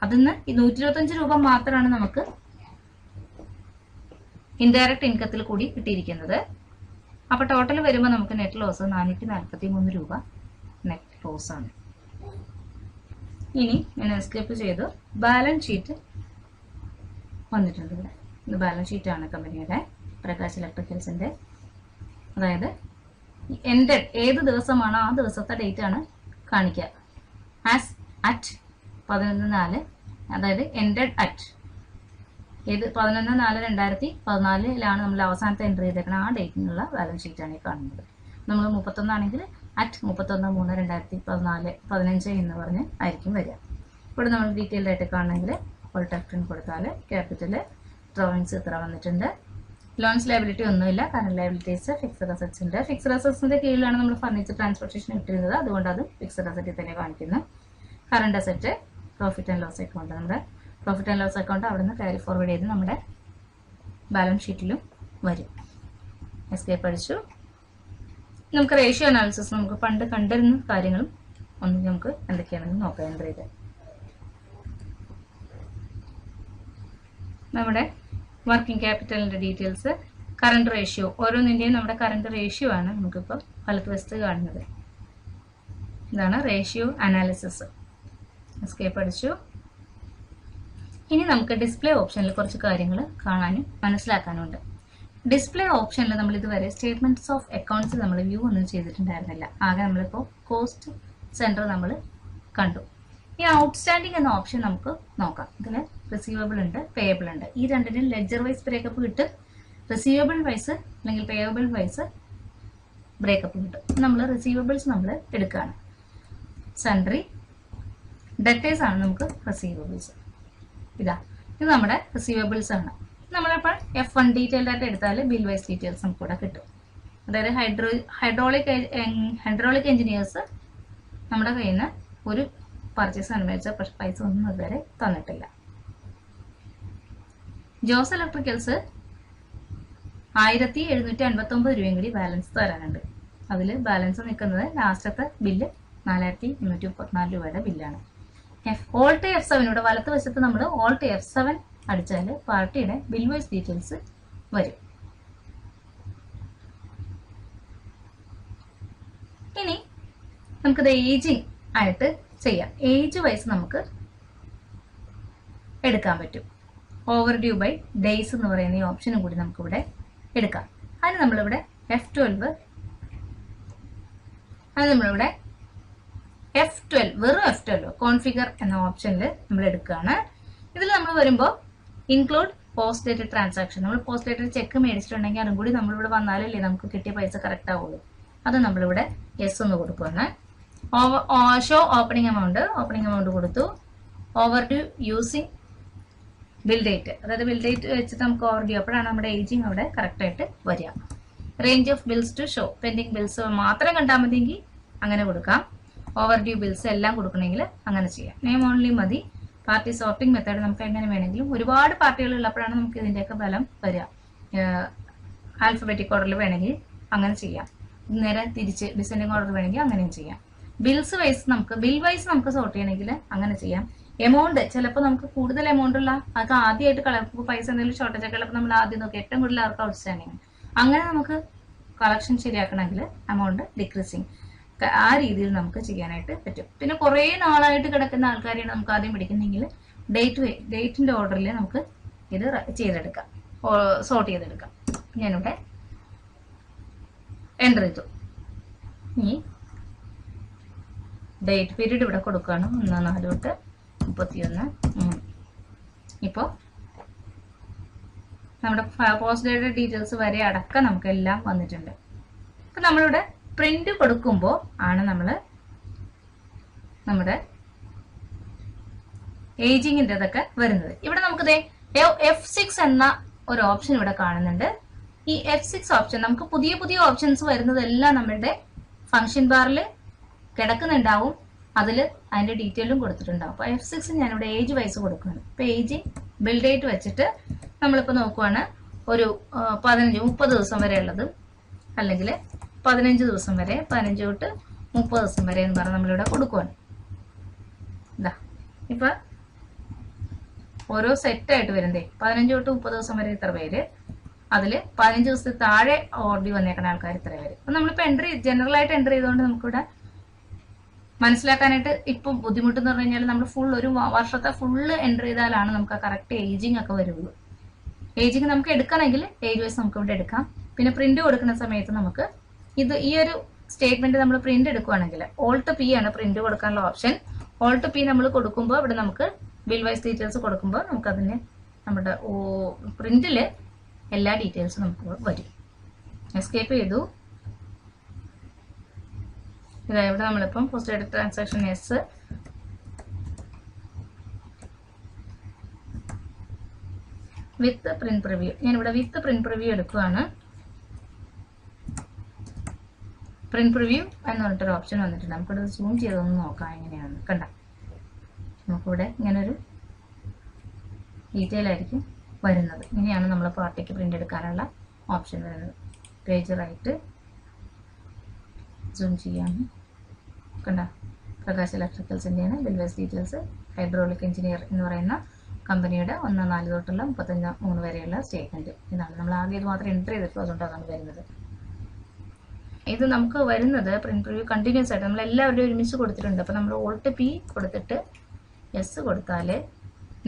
അതിന്ന് 125 രൂപ മാത്രമാണ് നമുക്ക് ഇൻഡയറക്റ്റ് ഇൻകത്തിൽ കൂടി കിട്ടിയിരിക്കുന്നത്. അപ്പൊ ടോട്ടൽ വരുമ്പോൾ നമുക്ക് നെറ്റ് ലോസ് 443 രൂപ നെറ്റ് ലോസ് ആണ്. ഇനി ഞാൻ എസ്കേപ്പ് ചെയ്തു. ബാലൻസ് ഷീറ്റ് വന്നിട്ടുണ്ട്. ഇവിടെ ഇത് ബാലൻസ് ഷീറ്റാണ് കമ്പനിയുടെ, പ്രകാശ് ഇലക്ട്രിക്കൽസിന്റെ. അതായത് എൻഡഡ് ഏത് ദിവസമാണോ ആ ദിവസത്തെ ഡേറ്റ് ആണ് കാണിക്കുക. ആസ് അറ്റ് 11/4, അതായത് എൻഡഡ് അറ്റ് ഏത് 11/4/2014 നമ്മൾ അവസാനത്തെ എൻട്രി ചെയ്തേക്കണം. ആ ഡേറ്റിനുള്ള ബാലൻസ് ഷീറ്റാണ് ഈ കാണുന്നത്. നമ്മൾ 31 ആണെങ്കിൽ അറ്റ് 31/3/2015 എന്ന് പറഞ്ഞ് ആയിരിക്കും വരിക. ഇവിടെ നമ്മൾ ഡീറ്റെയിൽഡ് ആയിട്ട് കാണണമെങ്കിൽ ഓൾട്ടഫ്റ്റിൻ കൊടുത്താൽ ക്യാപിറ്റൽ ഡ്രോയിങ്സ് ഇത്ര വന്നിട്ടുണ്ട്. ലോൺസ് ലയബിലിറ്റി ഒന്നുമില്ല. കറന്റ് ലയബിലിറ്റീസ് ഫിക്സഡ് അസറ്റ്സ് ഉണ്ട്. ഫിക്സഡ് അസറ്റ്സിന്റെ കീഴിലാണ് നമ്മൾ ഫർണിച്ചർ ട്രാൻസ്പോർട്ടേഷൻ ഇട്ടിരുന്നത്, അതുകൊണ്ട് അത് ഫിക്സഡ് അസറ്റിൽ തന്നെ കാണിക്കുന്നു. Current asset profit and loss account, നമ്മുടെ പ്രോഫിറ്റ് ആൻഡ് ലോസ് അക്കൗണ്ട് അവിടെ നിന്ന് ക്യാരി ഫോർവേഡ് ചെയ്ത് നമ്മുടെ ബാലൻസ് ഷീറ്റിലും വരും. എസ്കേപ്പ് അടിച്ചു. നമുക്ക് റേഷ്യോ അനാലിസിസ് നമുക്ക് പണ്ട് കണ്ടിരുന്ന കാര്യങ്ങളും ഒന്ന് നമുക്ക് എന്തൊക്കെയാണെന്ന് നോക്കാം. എൻ്റർ ചെയ്ത് നമ്മുടെ വർക്കിംഗ് ക്യാപിറ്റലിന്റെ ഡീറ്റെയിൽസ്, കറണ്ട് റേഷ്യോ, ഓരോന്നിൻ്റെയും നമ്മുടെ കറണ്ട് റേഷ്യോ ആണ് നമുക്കിപ്പോൾ വലതുവശത്ത് കാണുന്നത്. ഇതാണ് റേഷ്യോ അനാലിസിസ്. എസ്കേപ്പ് അടിച്ചു. ഇനി നമുക്ക് ഡിസ്പ്ലേ ഓപ്ഷനിൽ കുറച്ച് കാര്യങ്ങൾ കാണാനും മനസ്സിലാക്കാനും ഉണ്ട്. ഡിസ്പ്ലേ ഓപ്ഷനിൽ നമ്മൾ ഇതുവരെ സ്റ്റേറ്റ്മെന്റ്സ് ഓഫ് അക്കൗണ്ട്സ് നമ്മൾ വ്യൂ ഒന്നും ചെയ്തിട്ടുണ്ടായിരുന്നില്ല. ആകെ നമ്മളിപ്പോൾ കോസ്റ്റ് സെന്റർ നമ്മൾ കണ്ടു. ഈ ഔട്ട്സ്റ്റാൻഡിംഗ് എന്ന ഓപ്ഷൻ നമുക്ക് നോക്കാം. ഇതിൽ റിസീവബിൾ ഉണ്ട്, പേയബിൾ ഉണ്ട്. ഈ രണ്ടിനും ലെഡ്ജർ വൈസ് ബ്രേക്കപ്പ് കിട്ടും, റിസീവബിൾ വൈസ് അല്ലെങ്കിൽ പേയബിൾ വൈസ് ബ്രേക്കപ്പ് കിട്ടും. നമ്മൾ റിസീവബിൾസ് നമ്മൾ എടുക്കുകയാണ്. സൺട്രി ഡെറ്റേഴ്സ് ആണ് നമുക്ക് റിസീവബിൾസ്. ഇതാ, ഇത് നമ്മുടെ റിസീവബിൾസ് ആണ്. നമ്മളിപ്പോൾ F1 ഡീറ്റെയിൽഡ് ആയിട്ട് എടുത്താൽ ബിൽ വൈസ് ഡീറ്റെയിൽസ് നമുക്ക് ഇവിടെ കിട്ടും. അതായത് ഹൈഡ്രോളിക് എഞ്ചിനീയേഴ്സ് നമ്മുടെ കയ്യിൽ നിന്ന് ഒരു പർച്ചേസ് അനുവദിച്ച പൈസ ഒന്നും ഇതുവരെ തന്നിട്ടില്ല. ജോസ് ഇലക്ട്രിക്കൽസ് 1759 രൂപയും കൂടി ബാലൻസ് തരാനുണ്ട്. അതിൽ ബാലൻസ് നിൽക്കുന്നത് ലാസ്റ്റത്തെ ബില്ല് 4234 രൂപയുടെ ബില്ലാണ്. ഓൾട്ട് F7 ഇവിടെ വലത്ത് വശത്ത് നമ്മൾ ഓൾട്ട് F7 അടിച്ചാൽ പാർട്ടിയുടെ ബിൽ വൈസ് ഡീറ്റെയിൽസ് വരും. ഇനി നമുക്കിത് ഏജിങ് ആയിട്ട് ചെയ്യാം. ഏജ് വൈസ് നമുക്ക് എടുക്കാൻ പറ്റും. ഓവർ ഡ്യൂ ബൈ ഡേയ്സ് എന്ന് പറയുന്ന ഈ ഓപ്ഷനും കൂടി നമുക്കിവിടെ എടുക്കാം. അതിന് നമ്മളിവിടെ F12 വെറും F12 കോൺഫിഗർ എന്ന ഓപ്ഷനിൽ നമ്മൾ എടുക്കുകയാണ്. ഇതിൽ നമ്മൾ വരുമ്പോൾ ഇൻക്ലൂഡ് പോസ്റ്റ് ഡേറ്റഡ് ട്രാൻസാക്ഷൻ, നമ്മൾ പോസ്റ്റ് ഡേറ്റഡ് ചെക്ക് മേടിച്ചിട്ടുണ്ടെങ്കിൽ അതും കൂടി നമ്മളിവിടെ വന്നാലല്ലേ നമുക്ക് കിട്ടിയ പൈസ കറക്റ്റ് ആവുള്ളൂ. അത് നമ്മളിവിടെ യെസ് ഒന്ന് കൊടുക്കുകയാണ്. ഷോ ഓപ്പണിംഗ് എമൗണ്ട് കൊടുത്തു. Over due using bill date, അതായത് ബിൽ ഡേറ്റ് വെച്ചിട്ട് നമുക്ക് ഓവർ ഡ്യൂ, അപ്പോഴാണ് നമ്മുടെ ഏജിങ് അവിടെ കറക്റ്റ് ആയിട്ട് വരിക. Range of bills to show, pending bills മാത്രം കണ്ടാൽ മതിയെങ്കിൽ അങ്ങനെ കൊടുക്കാം. ഓവർ ഡ്യൂ ബിൽസ് എല്ലാം കൊടുക്കണമെങ്കിൽ അങ്ങനെ ചെയ്യാം. നെയിം ഓൺലി മതി. പാർട്ടി സോർട്ടിംഗ് മെത്തേഡ് നമുക്ക് എങ്ങനെ വേണമെങ്കിലും, ഒരുപാട് പാർട്ടികൾ ഉള്ളപ്പോഴാണ് നമുക്ക് ഇതിൻ്റെയൊക്കെ ഫലം വരിക. ആൽഫബറ്റിക് ഓർഡറിൽ വേണമെങ്കിൽ അങ്ങനെ ചെയ്യാം. നേരെ തിരിച്ച് ഡിസെൻഡിങ് ഓർഡർ വേണമെങ്കിൽ അങ്ങനെയും ചെയ്യാം. ബിൽസ് വൈസ് നമുക്ക് ബിൽ വൈസ് നമുക്ക് സോർട്ട് ചെയ്യണമെങ്കിൽ അങ്ങനെ ചെയ്യാം. എമൗണ്ട് ചിലപ്പോൾ നമുക്ക് കൂടുതൽ എമൗണ്ട് ഉള്ള അതൊക്കെ ആദ്യമായിട്ട് കളക്ട് പൈസ എന്തെങ്കിലും ഷോർട്ടേജ് ഒക്കെ ഉള്ളപ്പോൾ നമ്മൾ ആദ്യം നോക്കി ഏറ്റവും കൂടുതൽ അവർക്ക് ഔട്ട്സ്റ്റാൻഡിങ്, അങ്ങനെ നമുക്ക് കളക്ഷൻ ശരിയാക്കണമെങ്കിൽ എമൗണ്ട് ഡിക്രീസിങ്, ആ രീതിയിൽ നമുക്ക് ചെയ്യാനായിട്ട് പറ്റും. പിന്നെ കുറേ നാളായിട്ട് കിടക്കുന്ന ആൾക്കാരെയാണ് നമുക്ക് ആദ്യം പിടിക്കുന്നെങ്കിൽ ഡേറ്റിന്റെ ഓർഡറിൽ നമുക്ക് ഇത് ചെയ്തെടുക്കാം, സോർട്ട് ചെയ്തെടുക്കാം. ഞാനിവിടെ എൻ്റർ ചെയ്തു. ഇനി ഡേറ്റ് പീരീഡ് ഇവിടെ കൊടുക്കുകയാണ്. 1-4 തൊട്ട് 31-3. ഇപ്പോൾ നമ്മുടെ പോസ്റ്റ് ഡേറ്റഡ് ഡീറ്റെയിൽസ് വരെ അടക്കം നമുക്കെല്ലാം വന്നിട്ടുണ്ട്. ഇപ്പം നമ്മളിവിടെ പ്രിന്റ് കൊടുക്കുമ്പോൾ ആണ് നമ്മൾ നമ്മുടെ ഏജിങ്ങിൻ്റെതൊക്കെ വരുന്നത്. ഇവിടെ നമുക്കിത് F6 എന്ന ഒരു ഓപ്ഷൻ ഇവിടെ കാണുന്നുണ്ട്. ഈ F6 ഓപ്ഷൻ നമുക്ക് പുതിയ പുതിയ ഓപ്ഷൻസ് വരുന്നതെല്ലാം നമ്മളുടെ ഫംഗ്ഷൻ ബാറിൽ കിടക്കുന്നുണ്ടാവും. അതിൽ അതിന്റെ ഡീറ്റെയിലും കൊടുത്തിട്ടുണ്ടാവും. അപ്പോൾ F6 ഞാനിവിടെ ഏജ് വൈസ് കൊടുക്കുന്നുണ്ട്. ഇപ്പോൾ ഏജ് ബിൽ ഡേറ്റ് വെച്ചിട്ട് നമ്മളിപ്പോൾ നോക്കുവാണ്, ഒരു 15-30 ദിവസം വരെ ഉള്ളത്, അല്ലെങ്കിൽ 15 ദിവസം വരെ, 15 തൊട്ട് 30 ദിവസം വരെ എന്ന് പറഞ്ഞ് നമ്മളിവിടെ കൊടുക്കുവാണ്. ഇതാ ഇപ്പൊ ഓരോ സെറ്റായിട്ട് വരുന്നേ 15 തൊട്ട് 30 ദിവസം വരെ ഇത്ര പേര്, അതിൽ 15 ദിവസത്തിൽ താഴെ ഓർഡർ വന്നേക്കുന്ന ആൾക്കാർ ഇത്ര പേര്. അപ്പൊ നമ്മളിപ്പോൾ ജനറൽ ആയിട്ട് എൻ്റർ ചെയ്തുകൊണ്ട് നമുക്കിവിടെ മനസ്സിലാക്കാനായിട്ട് ഇപ്പൊ ബുദ്ധിമുട്ടെന്ന് പറഞ്ഞു കഴിഞ്ഞാൽ നമ്മൾ ഫുൾ ഒരു വർഷത്തെ ഫുള്ള് എൻ്റർ ചെയ്താലാണ് നമുക്ക് കറക്റ്റ് ഏജിങ് ഒക്കെ വരുള്ളൂ. ഏജിങ് നമുക്ക് എടുക്കണമെങ്കിൽ ഏജ് വൈസ് നമുക്ക് ഇവിടെ എടുക്കാം. പിന്നെ പ്രിന്റ് കൊടുക്കുന്ന സമയത്ത് നമുക്ക് ഈ ഒരു സ്റ്റേറ്റ്മെന്റ് നമ്മൾ പ്രിന്റ് എടുക്കുകയാണെങ്കിൽ ഓൾട്ട് പി ആണ് പ്രിന്റ് കൊടുക്കാനുള്ള ഓപ്ഷൻ. ഓൾട്ട് പി നമ്മൾ കൊടുക്കുമ്പോൾ ഇവിടെ നമുക്ക് ബിൽ വൈസ് ഡീറ്റെയിൽസ് കൊടുക്കുമ്പോൾ നമുക്കതിന് നമ്മുടെ പ്രിന്റില് എല്ലാ ഡീറ്റെയിൽസും നമുക്ക് വരും. എസ്കേപ്പ് ചെയ്തു. ഇതാ ഇവിടെ നമ്മളിപ്പം പോസ്റ്റ് ഡേറ്റഡ് ട്രാൻസാക്ഷൻ എസ്, വിത്ത് പ്രിന്റ് പ്രിവ്യൂ, ഞാനിവിടെ വിത്ത് പ്രിന്റ് പ്രിവ്യൂ എടുക്കുകയാണ്. പ്രിന്റ് പ്രിവ്യൂ എന്ന് പറഞ്ഞിട്ടൊരു ഓപ്ഷൻ വന്നിട്ടുണ്ട്. നമുക്കിവിടെ സൂം ചെയ്തൊന്ന് നോക്കാം എങ്ങനെയാണെന്ന്. കണ്ട നമുക്കിവിടെ ഇങ്ങനൊരു ഡീറ്റെയിൽ ആയിരിക്കും വരുന്നത്. ഇങ്ങനെയാണ് നമ്മൾ പാർട്ടിക്ക് പ്രിന്റ് എടുക്കാനുള്ള ഓപ്ഷൻ വരുന്നത്. പേജ് റൈറ്റ് സൂം ചെയ്യാം. കണ്ട പ്രകാശ് ഇലക്ട്രിക്കൽസിൻ്റെയാണ് bill wise details. Hydraulic engineer എന്ന് പറയുന്ന കമ്പനിയുടെ 1-4 തൊട്ടുള്ള 35-3 വരെയുള്ള സ്റ്റേറ്റ്മെന്റ്. ഇതാണ് നമ്മൾ ആദ്യം ഇത് മാത്രം എൻ്റർ ചെയ്തിട്ടുള്ളൂ, അതുകൊണ്ടാണ് വരുന്നത്. ഇത് നമുക്ക് വരുന്നത് പ്രിന്റ് പ്രിവ്യൂ കണ്ടിന്യൂസ് ആയിട്ട് നമ്മൾ എല്ലാവരുടെയും ഒരുമിച്ച് കൊടുത്തിട്ടുണ്ട്. അപ്പോൾ നമ്മൾ ഓൾട്ട് പി കൊടുത്തിട്ട് എസ് കൊടുത്താൽ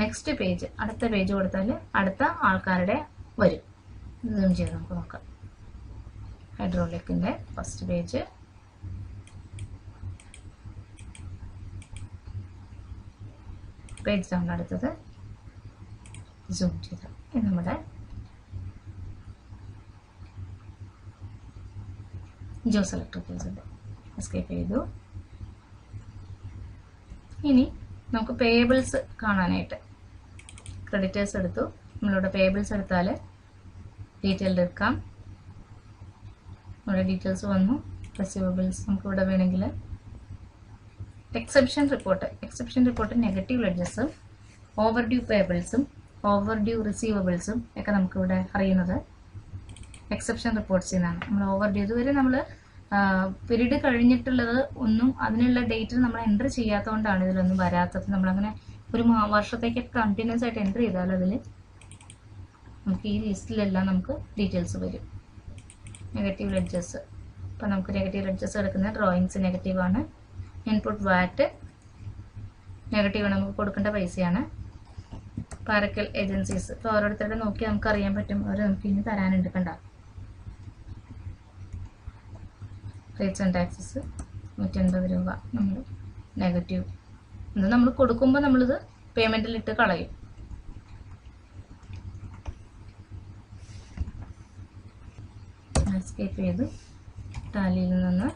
നെക്സ്റ്റ് പേജ്, അടുത്ത പേജ് കൊടുത്താൽ അടുത്ത ആൾക്കാരുടെ വരും. സൂം ചെയ്ത് നമുക്ക് നോക്കാം. ഹൈഡ്രോളിക്കിൻ്റെ ഫസ്റ്റ് പേജ്, പേജ് ഡൗൺ, അടുത്തത് സൂം ചെയ്ത് ഇത് നമ്മുടെ ജോസ് ഇലക്ട്രിക്കൽസിൻ്റെ. എസ്കേപ്പ് ചെയ്തു. ഇനി നമുക്ക് പേയബിൾസ് കാണാനായിട്ട് ക്രെഡിറ്റേഴ്സ് എടുത്തു. നമ്മളിവിടെ പേയബിൾസ് എടുത്താൽ ഡീറ്റെയിൽഡ് എടുക്കാം. ഇവിടെ ഡീറ്റെയിൽസ് വന്നു. റിസീവബിൾസ് നമുക്കിവിടെ വേണമെങ്കിൽ എക്സെപ്ഷൻ റിപ്പോർട്ട് നെഗറ്റീവ് ലെഡ്ജസും ഓവർ ഡ്യൂ പേയബിൾസും ഓവർ ഡ്യൂ റിസീവബിൾസും ഒക്കെ നമുക്കിവിടെ അറിയുന്നത് എക്സെപ്ഷൻ റിപ്പോർട്ട്സിൽ നിന്നാണ്. നമ്മൾ ഓവർ ഡ്യൂ ഇതുവരെ നമ്മൾ പീരീഡ് കഴിഞ്ഞിട്ടുള്ളത് ഒന്നും അതിനുള്ള ഡേറ്റിൽ നമ്മൾ എൻട്രി ചെയ്യാത്തതുകൊണ്ടാണ് ഇതിലൊന്നും വരാത്തത്. നമ്മളങ്ങനെ ഒരു വർഷത്തേക്ക് കണ്ടിന്യൂസ് ആയിട്ട് എൻട്രി ചെയ്താൽ അതിൽ നമുക്ക് ഈ ലിസ്റ്റിലെല്ലാം നമുക്ക് ഡീറ്റെയിൽസ് വരും. നെഗറ്റീവ് ലെഡ്ജസ്, അപ്പോൾ നമുക്ക് നെഗറ്റീവ് ലെഡ്ജസ് എടുക്കുന്ന ഡ്രോയിങ്സ് നെഗറ്റീവാണ്. ഇൻപുട്ട് വാറ്റ് നെഗറ്റീവ്, നമുക്ക് കൊടുക്കേണ്ട പൈസയാണ്. പാരക്കൽ ഏജൻസീസ്, ഇപ്പോൾ ഓരോരുത്തരുടെ നോക്കി നമുക്ക് അറിയാൻ പറ്റും അവർ നമുക്ക് ഇനി തരാനുണ്ട്. കണ്ട റേറ്റ്സ് ആൻഡ് ടാക്സസ് 180 രൂപ നമ്മൾ നെഗറ്റീവ്. ഇത് നമ്മൾ കൊടുക്കുമ്പോൾ നമ്മളിത് പേയ്മെൻറ്റിലിട്ട് കളയും. എസ്കേപ്പ് ചെയ്ത് ടാലിയിൽ നിന്ന്